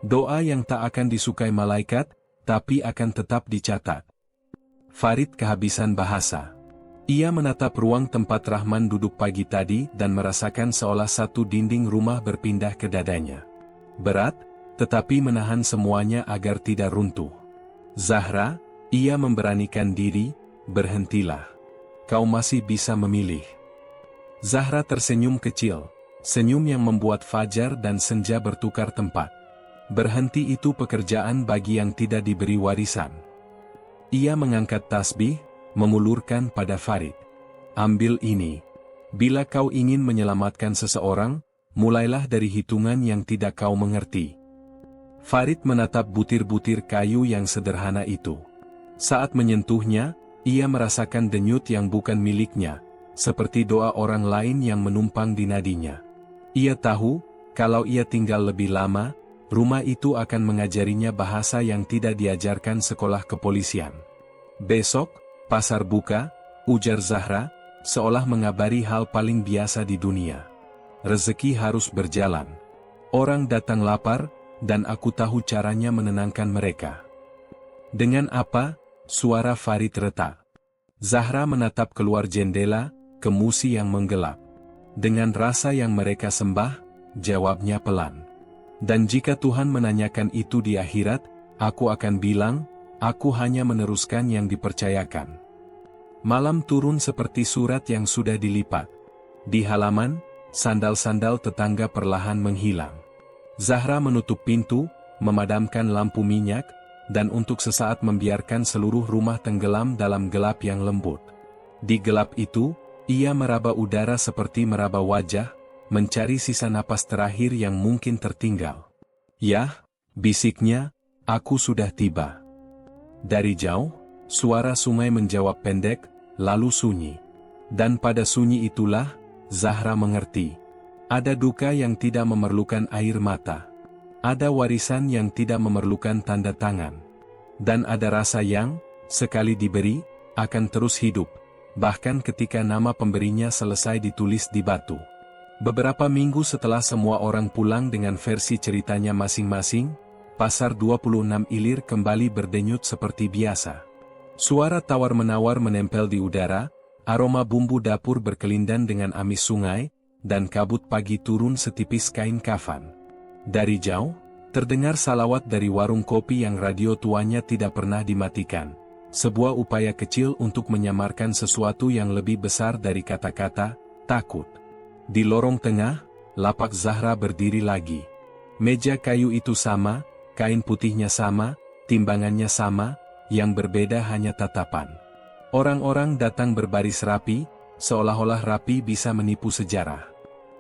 Doa yang tak akan disukai malaikat, tapi akan tetap dicatat. Farid kehabisan bahasa. Ia menatap ruang tempat Rahman duduk pagi tadi dan merasakan seolah satu dinding rumah berpindah ke dadanya. Berat, tetapi menahan semuanya agar tidak runtuh. Zahra, ia memberanikan diri, berhentilah. Kau masih bisa memilih. Zahra tersenyum kecil, senyum yang membuat fajar dan senja bertukar tempat. Berhenti itu pekerjaan bagi yang tidak diberi warisan. Ia mengangkat tasbih, memulurkan pada Farid. Ambil ini. Bila kau ingin menyelamatkan seseorang, mulailah dari hitungan yang tidak kau mengerti. Farid menatap butir-butir kayu yang sederhana itu. Saat menyentuhnya, ia merasakan denyut yang bukan miliknya, seperti doa orang lain yang menumpang di nadinya. Ia tahu, kalau ia tinggal lebih lama, rumah itu akan mengajarinya bahasa yang tidak diajarkan sekolah kepolisian. Besok, pasar buka, ujar Zahra, seolah mengabari hal paling biasa di dunia. Rezeki harus berjalan. Orang datang lapar, dan aku tahu caranya menenangkan mereka. Dengan apa? Suara Farid retak. Zahra menatap keluar jendela, ke musi yang menggelap. Dengan rasa yang mereka sembah, jawabnya pelan. Dan jika Tuhan menanyakan itu di akhirat, aku akan bilang, aku hanya meneruskan yang dipercayakan. Malam turun seperti surat yang sudah dilipat. Di halaman, sandal-sandal tetangga perlahan menghilang. Zahra menutup pintu, memadamkan lampu minyak, dan untuk sesaat membiarkan seluruh rumah tenggelam dalam gelap yang lembut. Di gelap itu, ia meraba udara seperti meraba wajah, mencari sisa napas terakhir yang mungkin tertinggal. Yah, bisiknya, aku sudah tiba. Dari jauh, suara sungai menjawab pendek, lalu sunyi. Dan pada sunyi itulah, Zahra mengerti. Ada duka yang tidak memerlukan air mata. Ada warisan yang tidak memerlukan tanda tangan. Dan ada rasa yang, sekali diberi, akan terus hidup, bahkan ketika nama pemberinya selesai ditulis di batu. Beberapa minggu setelah semua orang pulang dengan versi ceritanya masing-masing, pasar 26 Ilir kembali berdenyut seperti biasa. Suara tawar-menawar menempel di udara, aroma bumbu dapur berkelindan dengan amis sungai, dan kabut pagi turun setipis kain kafan. Dari jauh, terdengar salawat dari warung kopi yang radio tuanya tidak pernah dimatikan. Sebuah upaya kecil untuk menyamarkan sesuatu yang lebih besar dari kata-kata, takut. Di lorong tengah, lapak Zahra berdiri lagi. Meja kayu itu sama, kain putihnya sama, timbangannya sama, yang berbeda hanya tatapan. Orang-orang datang berbaris rapi, seolah-olah rapi bisa menipu sejarah.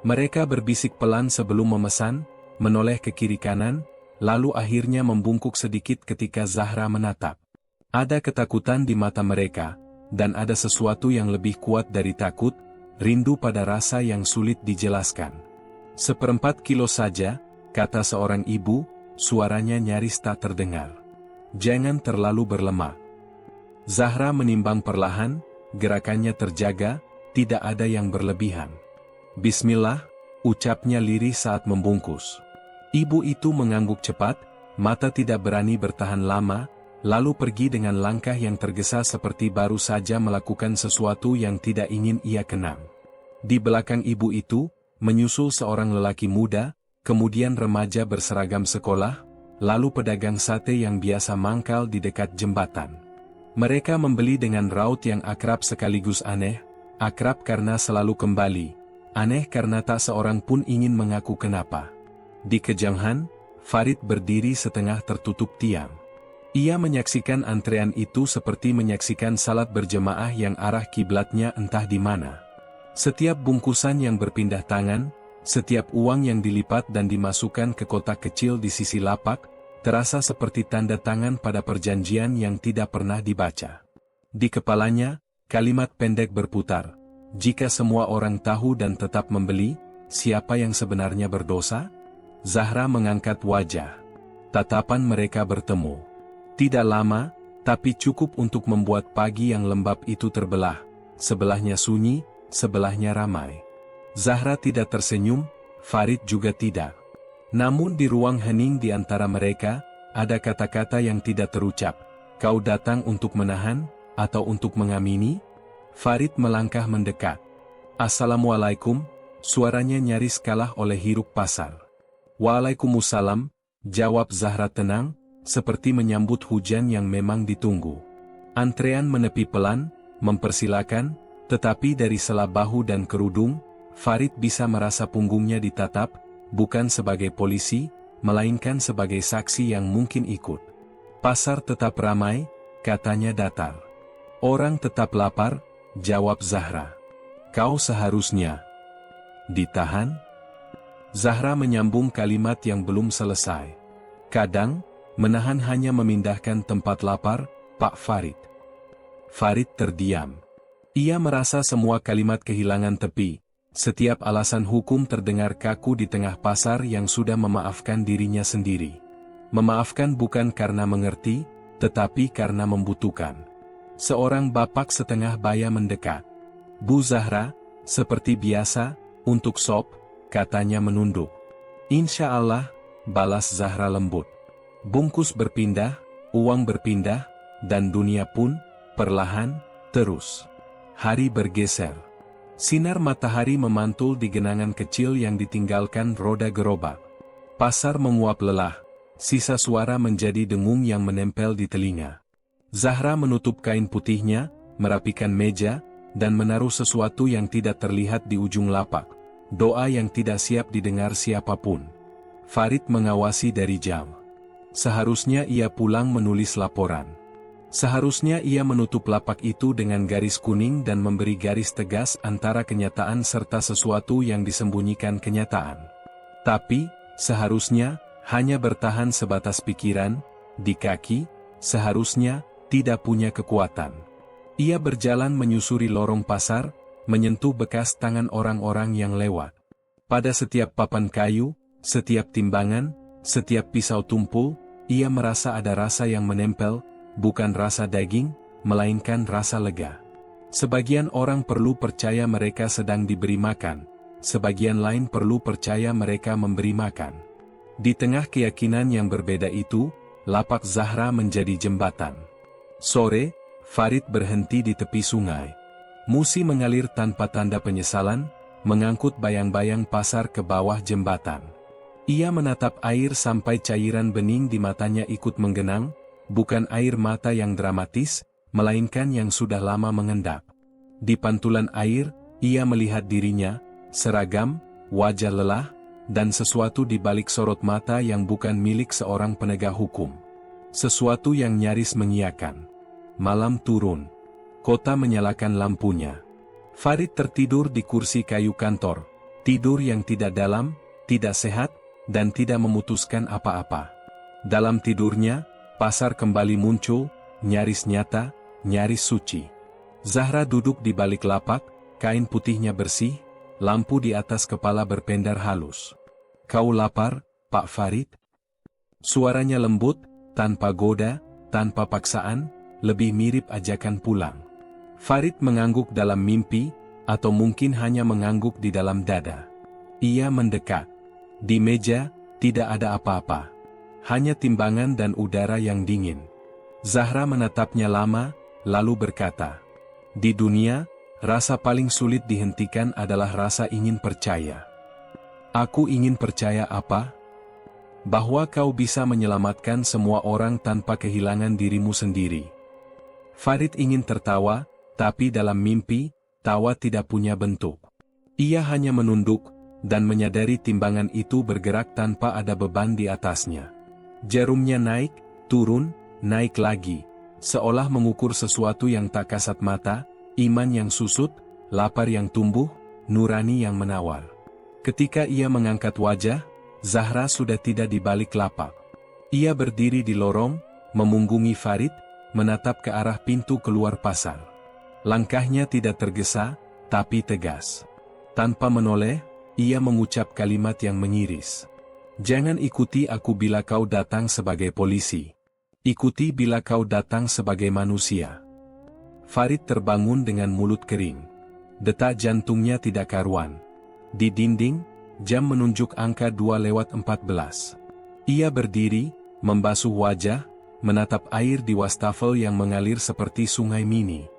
Mereka berbisik pelan sebelum memesan, menoleh ke kiri kanan, lalu akhirnya membungkuk sedikit ketika Zahra menatap. Ada ketakutan di mata mereka, dan ada sesuatu yang lebih kuat dari takut, rindu pada rasa yang sulit dijelaskan. 1/4 kilo saja, kata seorang ibu, suaranya nyaris tak terdengar. Jangan terlalu berlemak. Zahra menimbang perlahan, gerakannya terjaga, tidak ada yang berlebihan. Bismillah, ucapnya lirih saat membungkus. Ibu itu mengangguk cepat, mata tidak berani bertahan lama, lalu pergi dengan langkah yang tergesa seperti baru saja melakukan sesuatu yang tidak ingin ia kenang. Di belakang ibu itu, menyusul seorang lelaki muda, kemudian remaja berseragam sekolah, lalu pedagang sate yang biasa mangkal di dekat jembatan. Mereka membeli dengan raut yang akrab sekaligus aneh, akrab karena selalu kembali, aneh karena tak seorang pun ingin mengaku kenapa. Di kejauhan, Farid berdiri setengah tertutup tiang. Ia menyaksikan antrean itu seperti menyaksikan salat berjemaah yang arah kiblatnya entah di mana. Setiap bungkusan yang berpindah tangan, setiap uang yang dilipat dan dimasukkan ke kotak kecil di sisi lapak, terasa seperti tanda tangan pada perjanjian yang tidak pernah dibaca. Di kepalanya, kalimat pendek berputar, jika semua orang tahu dan tetap membeli, siapa yang sebenarnya berdosa? Zahra mengangkat wajah. Tatapan mereka bertemu. Tidak lama, tapi cukup untuk membuat pagi yang lembab itu terbelah, sebelahnya sunyi, sebelahnya ramai. Zahra tidak tersenyum, Farid juga tidak. Namun di ruang hening di antara mereka, ada kata-kata yang tidak terucap. Kau datang untuk menahan, atau untuk mengamini? Farid melangkah mendekat. Assalamualaikum, suaranya nyaris kalah oleh hiruk pasar. Waalaikumsalam, jawab Zahra tenang, seperti menyambut hujan yang memang ditunggu. Antrean menepi pelan, mempersilakan, tetapi dari sela bahu dan kerudung, Farid bisa merasa punggungnya ditatap, bukan sebagai polisi, melainkan sebagai saksi yang mungkin ikut. Pasar tetap ramai, katanya datar. Orang tetap lapar, jawab Zahra. Kau seharusnya ditahan? Zahra menyambung kalimat yang belum selesai. Kadang, menahan hanya memindahkan tempat lapar, Pak Farid. Farid terdiam. Ia merasa semua kalimat kehilangan tepi. Setiap alasan hukum terdengar kaku di tengah pasar yang sudah memaafkan dirinya sendiri. Memaafkan bukan karena mengerti, tetapi karena membutuhkan. Seorang bapak setengah baya mendekat. Bu Zahra, seperti biasa, untuk sop, katanya menunduk. Insya Allah, balas Zahra lembut. Bungkus berpindah, uang berpindah, dan dunia pun, perlahan, terus. Hari bergeser. Sinar matahari memantul di genangan kecil yang ditinggalkan roda gerobak. Pasar menguap lelah, sisa suara menjadi dengung yang menempel di telinga. Zahra menutup kain putihnya, merapikan meja, dan menaruh sesuatu yang tidak terlihat di ujung lapak. Doa yang tidak siap didengar siapapun. Farid mengawasi dari jam. Seharusnya ia pulang menulis laporan. Seharusnya ia menutup lapak itu dengan garis kuning dan memberi garis tegas antara kenyataan serta sesuatu yang disembunyikan kenyataan. Tapi, seharusnya, hanya bertahan sebatas pikiran, di kaki, seharusnya, tidak punya kekuatan. Ia berjalan menyusuri lorong pasar, menyentuh bekas tangan orang-orang yang lewat. Pada setiap papan kayu, setiap timbangan, setiap pisau tumpul, ia merasa ada rasa yang menempel, bukan rasa daging, melainkan rasa lega. Sebagian orang perlu percaya mereka sedang diberi makan, sebagian lain perlu percaya mereka memberi makan. Di tengah keyakinan yang berbeda itu, lapak Zahra menjadi jembatan. Sore, Farid berhenti di tepi sungai. Musi mengalir tanpa tanda penyesalan, mengangkut bayang-bayang pasar ke bawah jembatan. Ia menatap air sampai cairan bening di matanya ikut menggenang, bukan air mata yang dramatis, melainkan yang sudah lama mengendap. Di pantulan air, ia melihat dirinya, seragam, wajah lelah, dan sesuatu di balik sorot mata yang bukan milik seorang penegak hukum. Sesuatu yang nyaris mengiyakan. Malam turun. Kota menyalakan lampunya. Farid tertidur di kursi kayu kantor, tidur yang tidak dalam, tidak sehat, dan tidak memutuskan apa-apa. Dalam tidurnya, pasar kembali muncul, nyaris nyata, nyaris suci. Zahra duduk di balik lapak, kain putihnya bersih, lampu di atas kepala berpendar halus. "Kau lapar, Pak Farid?" Suaranya lembut, tanpa goda, tanpa paksaan, lebih mirip ajakan pulang. Farid mengangguk dalam mimpi, atau mungkin hanya mengangguk di dalam dada. Ia mendekat. Di meja, tidak ada apa-apa. Hanya timbangan dan udara yang dingin. Zahra menatapnya lama, lalu berkata, "Di dunia, rasa paling sulit dihentikan adalah rasa ingin percaya." "Aku ingin percaya apa?" "Bahwa kau bisa menyelamatkan semua orang tanpa kehilangan dirimu sendiri." Farid ingin tertawa, tapi dalam mimpi, tawa tidak punya bentuk. Ia hanya menunduk, dan menyadari timbangan itu bergerak tanpa ada beban di atasnya. Jarumnya naik, turun, naik lagi, seolah mengukur sesuatu yang tak kasat mata, iman yang susut, lapar yang tumbuh, nurani yang menawar. Ketika ia mengangkat wajah, Zahra sudah tidak di balik lapak. Ia berdiri di lorong, memunggungi Farid, menatap ke arah pintu keluar pasar. Langkahnya tidak tergesa, tapi tegas. Tanpa menoleh, ia mengucap kalimat yang mengiris. "Jangan ikuti aku bila kau datang sebagai polisi. Ikuti bila kau datang sebagai manusia." Farid terbangun dengan mulut kering. Detak jantungnya tidak karuan. Di dinding, jam menunjuk angka 2:14. Ia berdiri, membasuh wajah, menatap air di wastafel yang mengalir seperti sungai mini.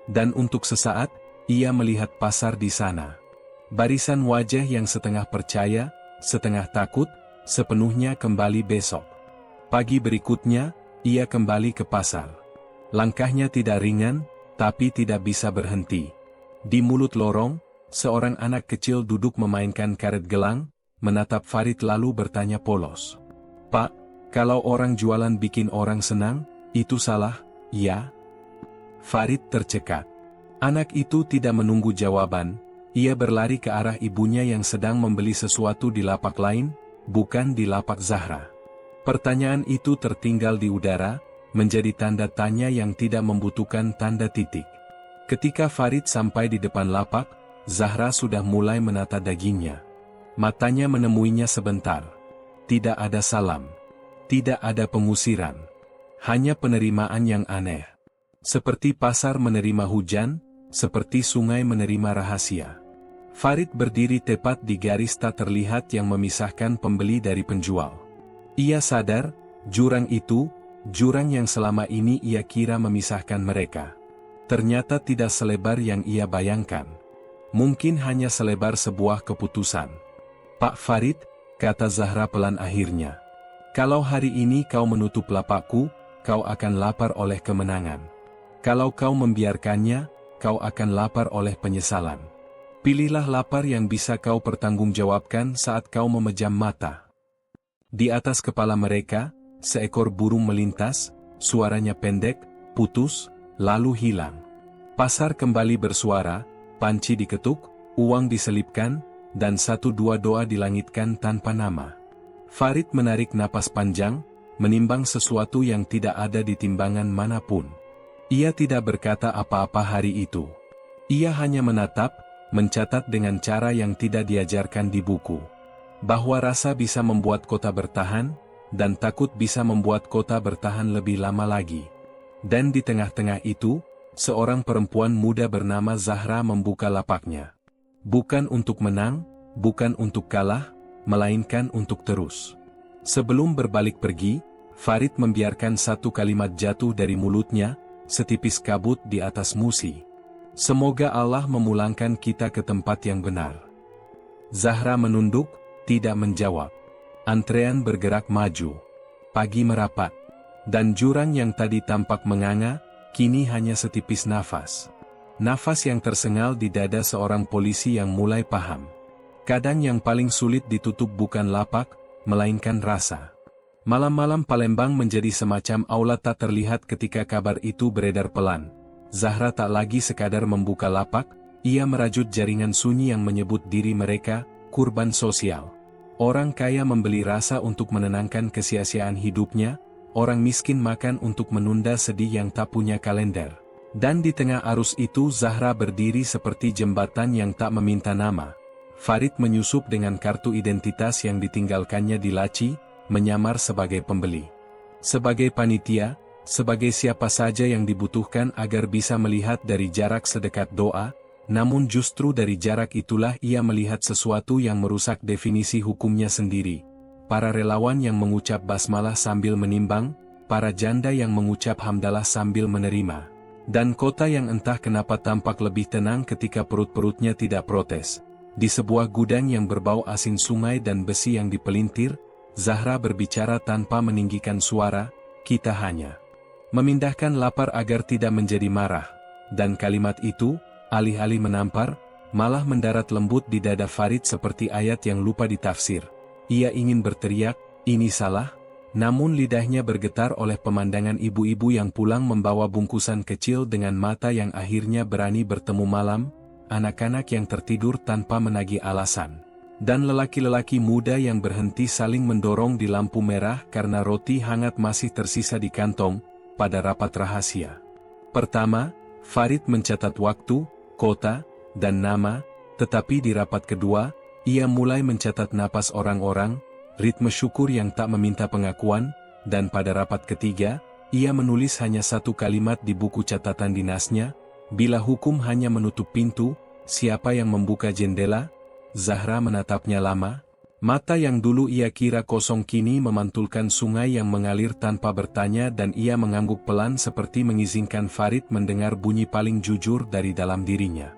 Dan untuk sesaat, ia melihat pasar di sana. Barisan wajah yang setengah percaya, setengah takut, sepenuhnya kembali besok. Pagi berikutnya, ia kembali ke pasar. Langkahnya tidak ringan, tapi tidak bisa berhenti. Di mulut lorong, seorang anak kecil duduk memainkan karet gelang, menatap Farid lalu bertanya polos. "Pak, kalau orang jualan bikin orang senang, itu salah, ya?" Farid tercekat. Anak itu tidak menunggu jawaban. Ia berlari ke arah ibunya yang sedang membeli sesuatu di lapak lain, bukan di lapak Zahra. Pertanyaan itu tertinggal di udara, menjadi tanda tanya yang tidak membutuhkan tanda titik. Ketika Farid sampai di depan lapak, Zahra sudah mulai menata dagingnya. Matanya menemuinya sebentar. Tidak ada salam. Tidak ada pengusiran. Hanya penerimaan yang aneh. Seperti pasar menerima hujan, seperti sungai menerima rahasia. Farid berdiri tepat di garis tak terlihat yang memisahkan pembeli dari penjual. Ia sadar, jurang itu, jurang yang selama ini ia kira memisahkan mereka, ternyata tidak selebar yang ia bayangkan. Mungkin hanya selebar sebuah keputusan. "Pak Farid," kata Zahra pelan akhirnya. "Kalau hari ini kau menutup lapakku, kau akan lapar oleh kemenangan. Kalau kau membiarkannya, kau akan lapar oleh penyesalan. Pilihlah lapar yang bisa kau pertanggungjawabkan saat kau memejam mata." Di atas kepala mereka, seekor burung melintas, suaranya pendek, putus, lalu hilang. Pasar kembali bersuara, panci diketuk, uang diselipkan, dan satu dua doa dilangitkan tanpa nama. Farid menarik napas panjang, menimbang sesuatu yang tidak ada di timbangan manapun. Ia tidak berkata apa-apa hari itu. Ia hanya menatap, mencatat dengan cara yang tidak diajarkan di buku. Bahwa rasa bisa membuat kota bertahan, dan takut bisa membuat kota bertahan lebih lama lagi. Dan di tengah-tengah itu, seorang perempuan muda bernama Zahra membuka lapaknya. Bukan untuk menang, bukan untuk kalah, melainkan untuk terus. Sebelum berbalik pergi, Farid membiarkan satu kalimat jatuh dari mulutnya, setipis kabut di atas musi. "Semoga Allah memulangkan kita ke tempat yang benar." Zahra menunduk, tidak menjawab. Antrean bergerak maju. Pagi merapat. Dan jurang yang tadi tampak menganga, kini hanya setipis nafas. Nafas yang tersengal di dada seorang polisi yang mulai paham. Kadang yang paling sulit ditutup bukan lapak, melainkan rasa. Malam-malam Palembang menjadi semacam aula tak terlihat ketika kabar itu beredar pelan. Zahra tak lagi sekadar membuka lapak, Ia merajut jaringan sunyi yang menyebut diri mereka, kurban sosial. Orang kaya membeli rasa untuk menenangkan kesia-siaan hidupnya, orang miskin makan untuk menunda sedih yang tak punya kalender. Dan di tengah arus itu Zahra berdiri seperti jembatan yang tak meminta nama. Farid menyusup dengan kartu identitas yang ditinggalkannya di laci, menyamar sebagai pembeli. Sebagai panitia, sebagai siapa saja yang dibutuhkan agar bisa melihat dari jarak sedekat doa, namun justru dari jarak itulah ia melihat sesuatu yang merusak definisi hukumnya sendiri. Para relawan yang mengucap basmalah sambil menimbang, para janda yang mengucap hamdalah sambil menerima. Dan kota yang entah kenapa tampak lebih tenang ketika perut-perutnya tidak protes. Di sebuah gudang yang berbau asin sungai dan besi yang dipelintir, Zahra berbicara tanpa meninggikan suara, kita hanya memindahkan lapar agar tidak menjadi marah. Dan kalimat itu, alih-alih menampar, malah mendarat lembut di dada Farid seperti ayat yang lupa ditafsir. Ia ingin berteriak, ini salah, namun lidahnya bergetar oleh pemandangan ibu-ibu yang pulang membawa bungkusan kecil dengan mata yang akhirnya berani bertemu malam, anak-anak yang tertidur tanpa menagih alasan, dan lelaki-lelaki muda yang berhenti saling mendorong di lampu merah karena roti hangat masih tersisa di kantong, pada rapat rahasia. Pertama, Farid mencatat waktu, kota, dan nama, tetapi di rapat kedua, ia mulai mencatat napas orang-orang, ritme syukur yang tak meminta pengakuan, dan pada rapat ketiga, ia menulis hanya satu kalimat di buku catatan dinasnya, bila hukum hanya menutup pintu, siapa yang membuka jendela? Zahra menatapnya lama, mata yang dulu ia kira kosong kini memantulkan sungai yang mengalir tanpa bertanya dan ia mengangguk pelan seperti mengizinkan Farid mendengar bunyi paling jujur dari dalam dirinya.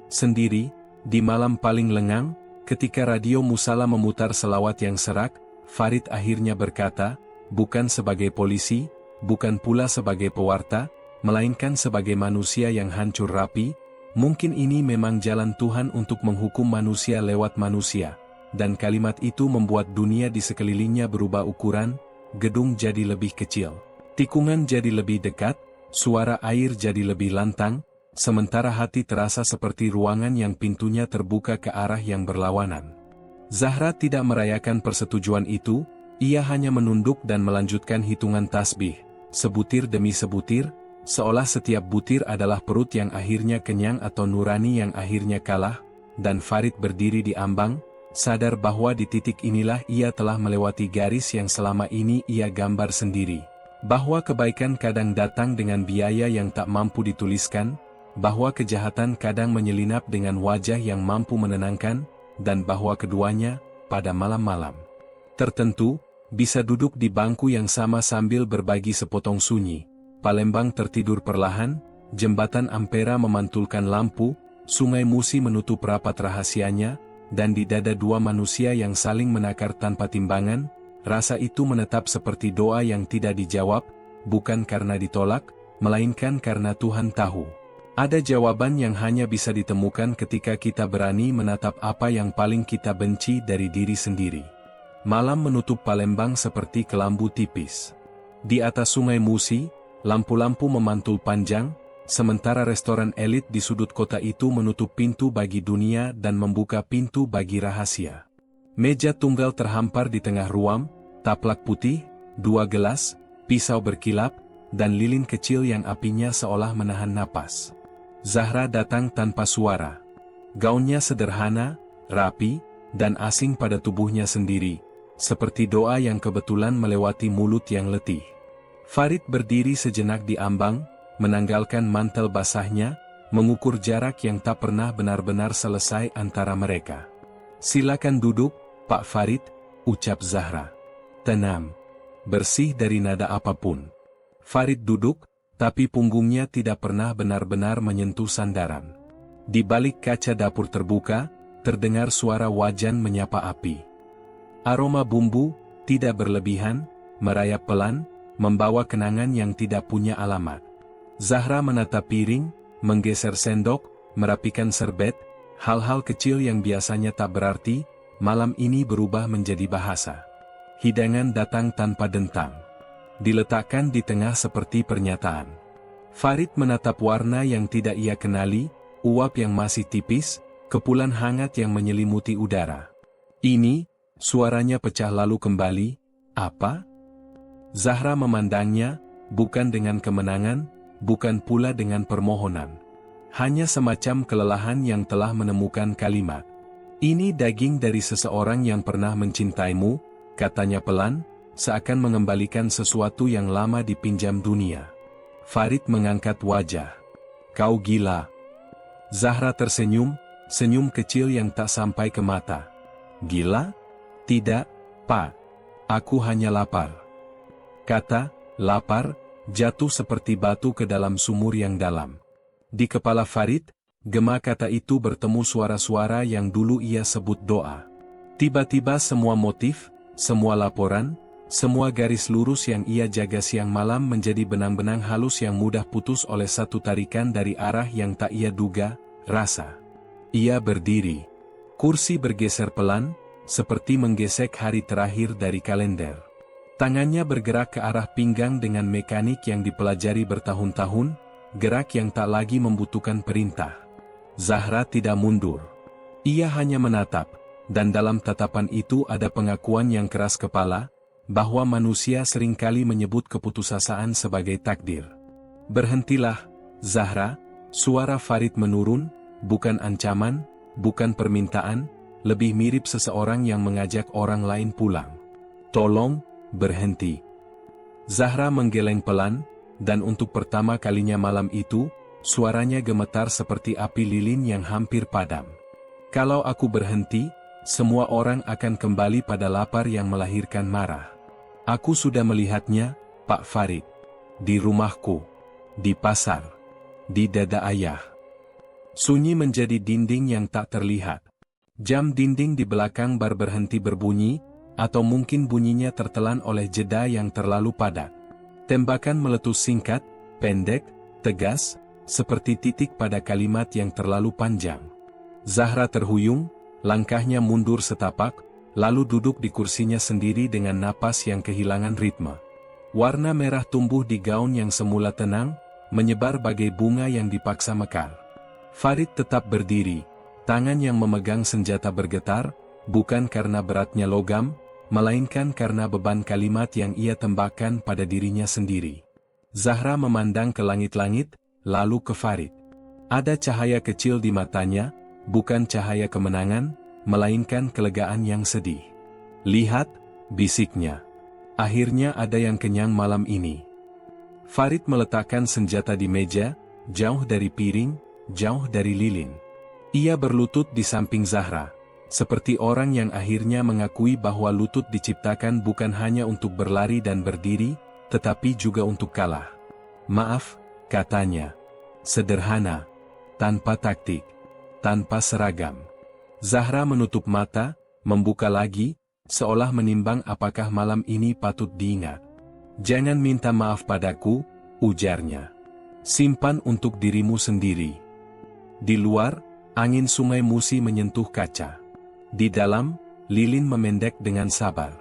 Sendiri, di malam paling lengang, ketika radio musala memutar selawat yang serak, Farid akhirnya berkata, bukan sebagai polisi, bukan pula sebagai pewarta, melainkan sebagai manusia yang hancur rapi, mungkin ini memang jalan Tuhan untuk menghukum manusia lewat manusia. Dan kalimat itu membuat dunia di sekelilingnya berubah ukuran, gedung jadi lebih kecil, tikungan jadi lebih dekat, suara air jadi lebih lantang, sementara hati terasa seperti ruangan yang pintunya terbuka ke arah yang berlawanan. Zahra tidak merayakan persetujuan itu, ia hanya menunduk dan melanjutkan hitungan tasbih, sebutir demi sebutir, seolah setiap butir adalah perut yang akhirnya kenyang atau nurani yang akhirnya kalah, dan Farid berdiri di ambang, sadar bahwa di titik inilah ia telah melewati garis yang selama ini ia gambar sendiri. Bahwa kebaikan kadang datang dengan biaya yang tak mampu dituliskan, bahwa kejahatan kadang menyelinap dengan wajah yang mampu menenangkan, dan bahwa keduanya, pada malam-malam tertentu, bisa duduk di bangku yang sama sambil berbagi sepotong sunyi. Palembang tertidur perlahan, jembatan Ampera memantulkan lampu, sungai Musi menutup rapat rahasianya, dan di dada dua manusia yang saling menakar tanpa timbangan, rasa itu menetap seperti doa yang tidak dijawab, bukan karena ditolak, melainkan karena Tuhan tahu. Ada jawaban yang hanya bisa ditemukan ketika kita berani menatap apa yang paling kita benci dari diri sendiri. Malam menutup Palembang seperti kelambu tipis. Di atas sungai Musi, lampu-lampu memantul panjang, sementara restoran elit di sudut kota itu menutup pintu bagi dunia dan membuka pintu bagi rahasia. Meja tunggal terhampar di tengah ruang, taplak putih, dua gelas, pisau berkilap, dan lilin kecil yang apinya seolah menahan napas. Zahra datang tanpa suara. Gaunnya sederhana, rapi, dan asing pada tubuhnya sendiri, seperti doa yang kebetulan melewati mulut yang letih. Farid berdiri sejenak di ambang, menanggalkan mantel basahnya, mengukur jarak yang tak pernah benar-benar selesai antara mereka. Silakan duduk, Pak Farid, ucap Zahra. Tenang, bersih dari nada apapun. Farid duduk, tapi punggungnya tidak pernah benar-benar menyentuh sandaran. Di balik kaca dapur terbuka, terdengar suara wajan menyapa api. Aroma bumbu, tidak berlebihan, merayap pelan, membawa kenangan yang tidak punya alamat. Zahra menatap piring, menggeser sendok, merapikan serbet, hal-hal kecil yang biasanya tak berarti, malam ini berubah menjadi bahasa. Hidangan datang tanpa dentang. Diletakkan di tengah seperti pernyataan. Farid menatap warna yang tidak ia kenali, uap yang masih tipis, kepulan hangat yang menyelimuti udara. Ini, suaranya pecah lalu kembali, apa? Zahra memandangnya, bukan dengan kemenangan, bukan pula dengan permohonan. Hanya semacam kelelahan yang telah menemukan kalimat. Ini daging dari seseorang yang pernah mencintaimu, katanya pelan, seakan mengembalikan sesuatu yang lama dipinjam dunia. Farid mengangkat wajah. Kau gila. Zahra tersenyum, senyum kecil yang tak sampai ke mata. Gila? Tidak, Pak. Aku hanya lapar. Kata, lapar, jatuh seperti batu ke dalam sumur yang dalam. Di kepala Farid, gema kata itu bertemu suara-suara yang dulu ia sebut doa. Tiba-tiba semua motif, semua laporan, semua garis lurus yang ia jaga siang malam menjadi benang-benang halus yang mudah putus oleh satu tarikan dari arah yang tak ia duga, rasa. Ia berdiri. Kursi bergeser pelan, seperti menggesek hari terakhir dari kalender. Tangannya bergerak ke arah pinggang dengan mekanik yang dipelajari bertahun-tahun, gerak yang tak lagi membutuhkan perintah. Zahra tidak mundur. Ia hanya menatap, dan dalam tatapan itu ada pengakuan yang keras kepala, bahwa manusia seringkali menyebut keputusasaan sebagai takdir. Berhentilah, Zahra, suara Farid menurun, bukan ancaman, bukan permintaan, lebih mirip seseorang yang mengajak orang lain pulang. Tolong, berhenti. Zahra menggeleng pelan, dan untuk pertama kalinya malam itu, suaranya gemetar seperti api lilin yang hampir padam. Kalau aku berhenti, semua orang akan kembali pada lapar yang melahirkan marah. Aku sudah melihatnya, Pak Farid. Di rumahku. Di pasar. Di dada ayah. Sunyi menjadi dinding yang tak terlihat. Jam dinding di belakang bar berhenti berbunyi, atau mungkin bunyinya tertelan oleh jeda yang terlalu padat. Tembakan meletus singkat, pendek, tegas, seperti titik pada kalimat yang terlalu panjang. Zahra terhuyung, langkahnya mundur setapak, lalu duduk di kursinya sendiri dengan napas yang kehilangan ritme. Warna merah tumbuh di gaun yang semula tenang, menyebar bagai bunga yang dipaksa mekar. Farid tetap berdiri, tangan yang memegang senjata bergetar, bukan karena beratnya logam, melainkan karena beban kalimat yang ia tembakkan pada dirinya sendiri. Zahra memandang ke langit-langit, lalu ke Farid. Ada cahaya kecil di matanya, bukan cahaya kemenangan, melainkan kelegaan yang sedih. Lihat, bisiknya. Akhirnya ada yang kenyang malam ini. Farid meletakkan senjata di meja, jauh dari piring, jauh dari lilin. Ia berlutut di samping Zahra, seperti orang yang akhirnya mengakui bahwa lutut diciptakan bukan hanya untuk berlari dan berdiri, tetapi juga untuk kalah. Maaf, katanya. Sederhana, tanpa taktik, tanpa seragam. Zahra menutup mata, membuka lagi, seolah menimbang apakah malam ini patut diingat. Jangan minta maaf padaku, ujarnya. Simpan untuk dirimu sendiri. Di luar, angin sungai Musi menyentuh kaca. Di dalam, lilin memendek dengan sabar.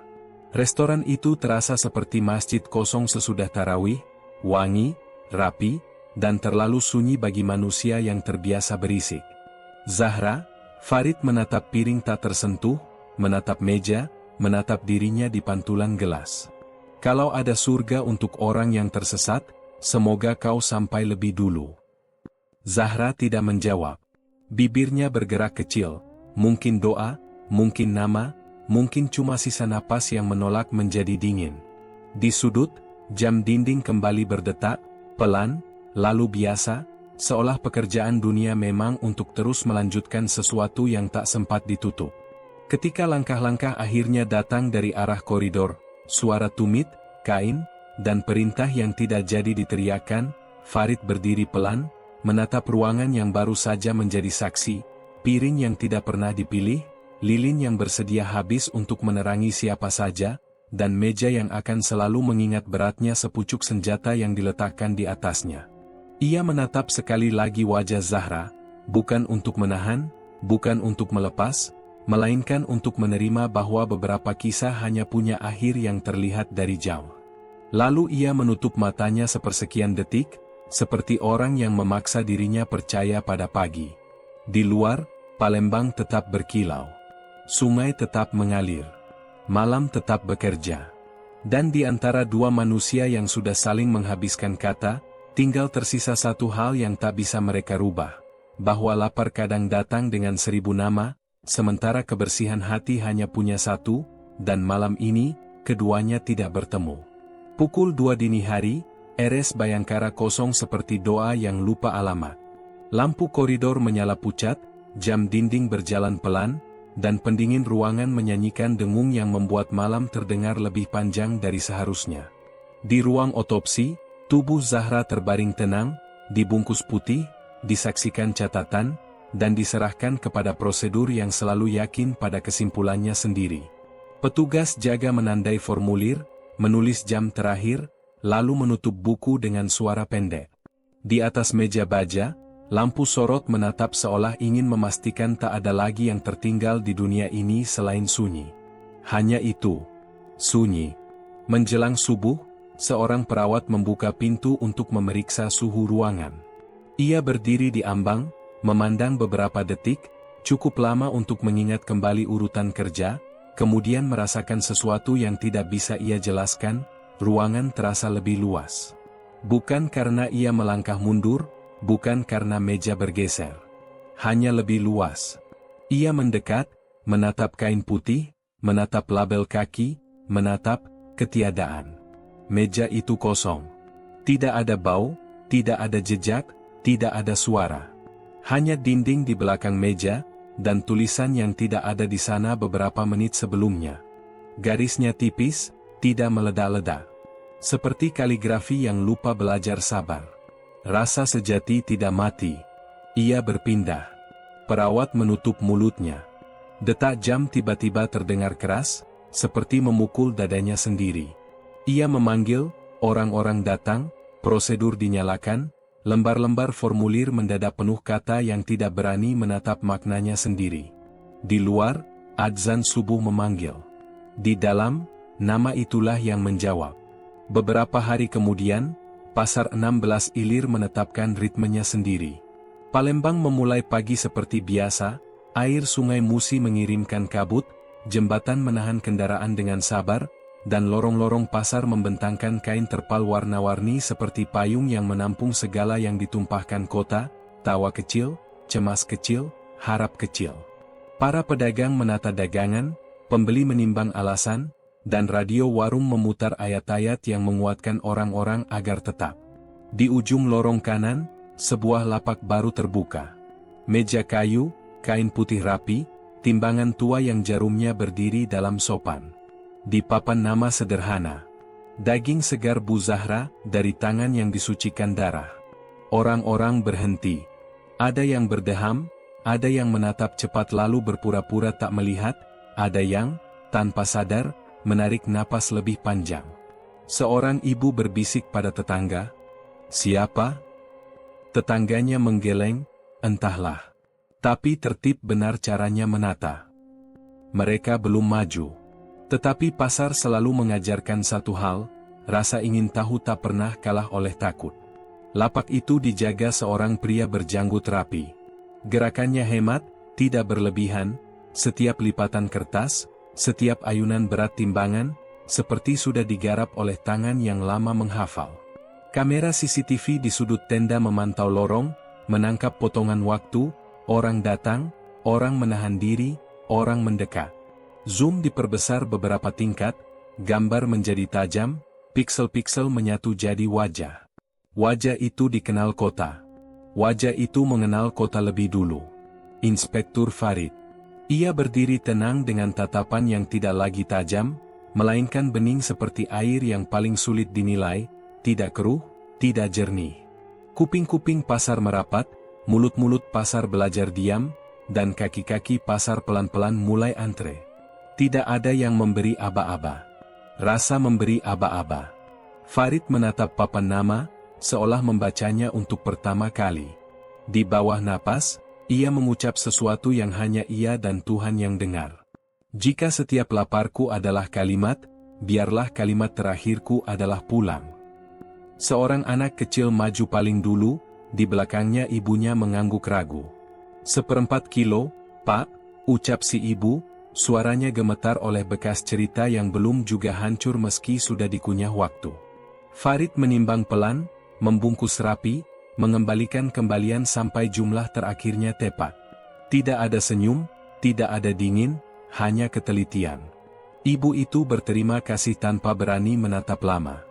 Restoran itu terasa seperti masjid kosong sesudah tarawih, wangi, rapi, dan terlalu sunyi bagi manusia yang terbiasa berisik. Zahra, Farid menatap piring tak tersentuh, menatap meja, menatap dirinya di pantulan gelas. Kalau ada surga untuk orang yang tersesat, semoga kau sampai lebih dulu. Zahra tidak menjawab. Bibirnya bergerak kecil, mungkin doa, mungkin nama, mungkin cuma sisa napas yang menolak menjadi dingin. Di sudut, jam dinding kembali berdetak, pelan, lalu biasa, seolah pekerjaan dunia memang untuk terus melanjutkan sesuatu yang tak sempat ditutup. Ketika langkah-langkah akhirnya datang dari arah koridor, suara tumit, kain, dan perintah yang tidak jadi diteriakan, Farid berdiri pelan, menatap ruangan yang baru saja menjadi saksi, piring yang tidak pernah dipilih, lilin yang bersedia habis untuk menerangi siapa saja, dan meja yang akan selalu mengingat beratnya sepucuk senjata yang diletakkan di atasnya. Ia menatap sekali lagi wajah Zahra, bukan untuk menahan, bukan untuk melepas, melainkan untuk menerima bahwa beberapa kisah hanya punya akhir yang terlihat dari jauh. Lalu ia menutup matanya sepersekian detik, seperti orang yang memaksa dirinya percaya pada pagi. Di luar, Palembang tetap berkilau. Sungai tetap mengalir. Malam tetap bekerja. Dan di antara dua manusia yang sudah saling menghabiskan kata, tinggal tersisa satu hal yang tak bisa mereka rubah. Bahwa lapar kadang datang dengan 1000 nama, sementara kebersihan hati hanya punya satu, dan malam ini, keduanya tidak bertemu. Pukul 2 dini hari, RS Bayangkara kosong seperti doa yang lupa alamat. Lampu koridor menyala pucat, jam dinding berjalan pelan, dan pendingin ruangan menyanyikan dengung yang membuat malam terdengar lebih panjang dari seharusnya. Di ruang otopsi, tubuh Zahra terbaring tenang, dibungkus putih, disaksikan catatan, dan diserahkan kepada prosedur yang selalu yakin pada kesimpulannya sendiri. Petugas jaga menandai formulir, menulis jam terakhir, lalu menutup buku dengan suara pendek. Di atas meja baja, lampu sorot menatap seolah ingin memastikan tak ada lagi yang tertinggal di dunia ini selain sunyi. Hanya itu. Sunyi. Menjelang subuh, seorang perawat membuka pintu untuk memeriksa suhu ruangan. Ia berdiri di ambang, memandang beberapa detik, cukup lama untuk mengingat kembali urutan kerja, kemudian merasakan sesuatu yang tidak bisa ia jelaskan. Ruangan terasa lebih luas. Bukan karena ia melangkah mundur, bukan karena meja bergeser. Hanya lebih luas. Ia mendekat, menatap kain putih, menatap label kaki, menatap ketiadaan. Meja itu kosong. Tidak ada bau, tidak ada jejak, tidak ada suara. Hanya dinding di belakang meja, dan tulisan yang tidak ada di sana beberapa menit sebelumnya. Garisnya tipis, tidak meledak-ledak. Seperti kaligrafi yang lupa belajar sabar. Rasa sejati tidak mati. Ia berpindah. Perawat menutup mulutnya. Detak jam tiba-tiba terdengar keras, seperti memukul dadanya sendiri. Ia memanggil, orang-orang datang, prosedur dinyalakan, lembar-lembar formulir mendadak penuh kata yang tidak berani menatap maknanya sendiri. Di luar, adzan subuh memanggil. Di dalam, nama itulah yang menjawab. Beberapa hari kemudian, Pasar 16 Ilir menetapkan ritmenya sendiri. Palembang memulai pagi seperti biasa, air sungai Musi mengirimkan kabut, jembatan menahan kendaraan dengan sabar, dan lorong-lorong pasar membentangkan kain terpal warna-warni seperti payung yang menampung segala yang ditumpahkan kota, tawa kecil, cemas kecil, harap kecil. Para pedagang menata dagangan, pembeli menimbang alasan, dan radio warung memutar ayat-ayat yang menguatkan orang-orang agar tetap. Di ujung lorong kanan, sebuah lapak baru terbuka. Meja kayu, kain putih rapi, timbangan tua yang jarumnya berdiri dalam sopan. Di papan nama sederhana. Daging segar Bu Zahra, dari tangan yang disucikan darah. Orang-orang berhenti. Ada yang berdeham, ada yang menatap cepat lalu berpura-pura tak melihat, ada yang, tanpa sadar, menarik napas lebih panjang. Seorang ibu berbisik pada tetangga. Siapa? Tetangganya menggeleng, entahlah. Tapi tertib benar caranya menata. Mereka belum maju. Tetapi pasar selalu mengajarkan satu hal, rasa ingin tahu tak pernah kalah oleh takut. Lapak itu dijaga seorang pria berjanggut rapi. Gerakannya hemat, tidak berlebihan, setiap lipatan kertas, setiap ayunan berat timbangan, seperti sudah digarap oleh tangan yang lama menghafal. Kamera CCTV di sudut tenda memantau lorong, menangkap potongan waktu, orang datang, orang menahan diri, orang mendekat. Zoom diperbesar beberapa tingkat, gambar menjadi tajam, piksel-piksel menyatu jadi wajah. Wajah itu dikenal kota. Wajah itu mengenal kota lebih dulu. Inspektur Farid. Ia berdiri tenang dengan tatapan yang tidak lagi tajam, melainkan bening seperti air yang paling sulit dinilai, tidak keruh, tidak jernih. Kuping-kuping pasar merapat, mulut-mulut pasar belajar diam, dan kaki-kaki pasar pelan-pelan mulai antre. Tidak ada yang memberi aba-aba. Rasa memberi aba-aba. Farid menatap papan nama, seolah membacanya untuk pertama kali. Di bawah napas, ia mengucap sesuatu yang hanya ia dan Tuhan yang dengar. Jika setiap laparku adalah kalimat, biarlah kalimat terakhirku adalah pulang. Seorang anak kecil maju paling dulu, di belakangnya ibunya mengangguk ragu. 1/4 kilo, Pak, ucap si ibu, suaranya gemetar oleh bekas cerita yang belum juga hancur meski sudah dikunyah waktu. Farid menimbang pelan, membungkus rapi, mengembalikan kembalian sampai jumlah terakhirnya tepat. Tidak ada senyum, tidak ada dingin, hanya ketelitian. Ibu itu berterima kasih tanpa berani menatap lama.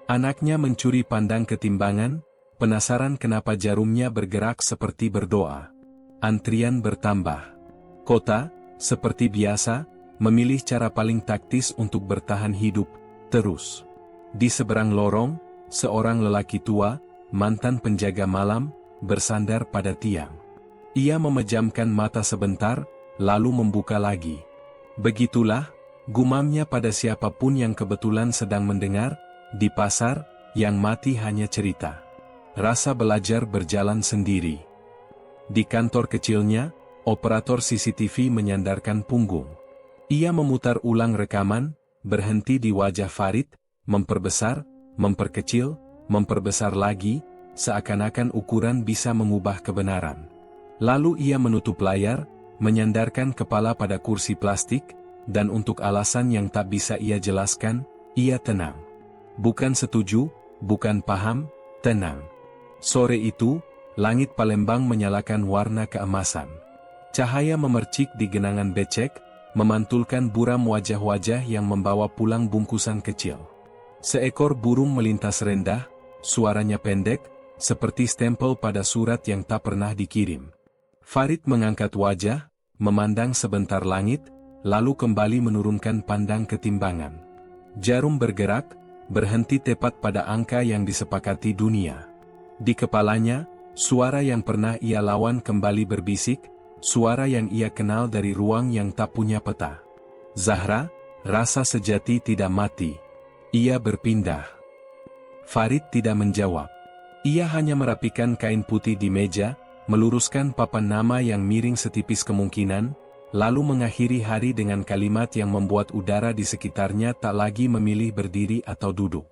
Anaknya mencuri pandang ketimbangan, penasaran kenapa jarumnya bergerak seperti berdoa. Antrian bertambah. Kota, seperti biasa, memilih cara paling taktis untuk bertahan hidup, terus. Di seberang lorong, seorang lelaki tua, mantan penjaga malam, bersandar pada tiang. Ia memejamkan mata sebentar, lalu membuka lagi. Begitulah, gumamnya pada siapapun yang kebetulan sedang mendengar, di pasar, yang mati hanya cerita. Rasa belajar berjalan sendiri. Di kantor kecilnya, operator CCTV menyandarkan punggung. Ia memutar ulang rekaman, berhenti di wajah Farid, memperbesar, memperkecil, memperbesar lagi, seakan-akan ukuran bisa mengubah kebenaran. Lalu ia menutup layar, menyandarkan kepala pada kursi plastik, dan untuk alasan yang tak bisa ia jelaskan, ia tenang. Bukan setuju, bukan paham, tenang. Sore itu, langit Palembang menyalakan warna keemasan. Cahaya memercik di genangan becek, memantulkan buram wajah-wajah yang membawa pulang bungkusan kecil. Seekor burung melintas rendah, suaranya pendek, seperti stempel pada surat yang tak pernah dikirim. Farid mengangkat wajah, memandang sebentar langit, lalu kembali menurunkan pandang ketimbangan. Jarum bergerak, berhenti tepat pada angka yang disepakati dunia. Di kepalanya, suara yang pernah ia lawan kembali berbisik, suara yang ia kenal dari ruang yang tak punya peta. Zahra, rasa sejati tidak mati. Ia berpindah. Farid tidak menjawab. Ia hanya merapikan kain putih di meja, meluruskan papan nama yang miring setipis kemungkinan, lalu mengakhiri hari dengan kalimat yang membuat udara di sekitarnya tak lagi memilih berdiri atau duduk.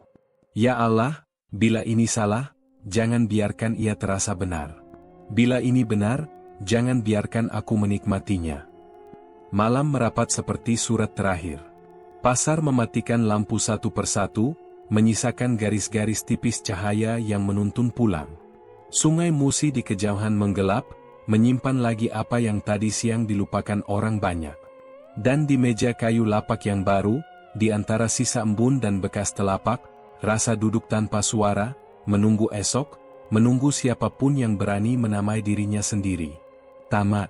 Ya Allah, bila ini salah, jangan biarkan ia terasa benar. Bila ini benar, jangan biarkan aku menikmatinya. Malam merapat seperti surat terakhir. Pasar mematikan lampu satu persatu, menyisakan garis-garis tipis cahaya yang menuntun pulang. Sungai Musi di kejauhan menggelap, menyimpan lagi apa yang tadi siang dilupakan orang banyak. Dan di meja kayu lapak yang baru, di antara sisa embun dan bekas telapak, rasa duduk tanpa suara, menunggu esok, menunggu siapapun yang berani menamai dirinya sendiri. Tamat.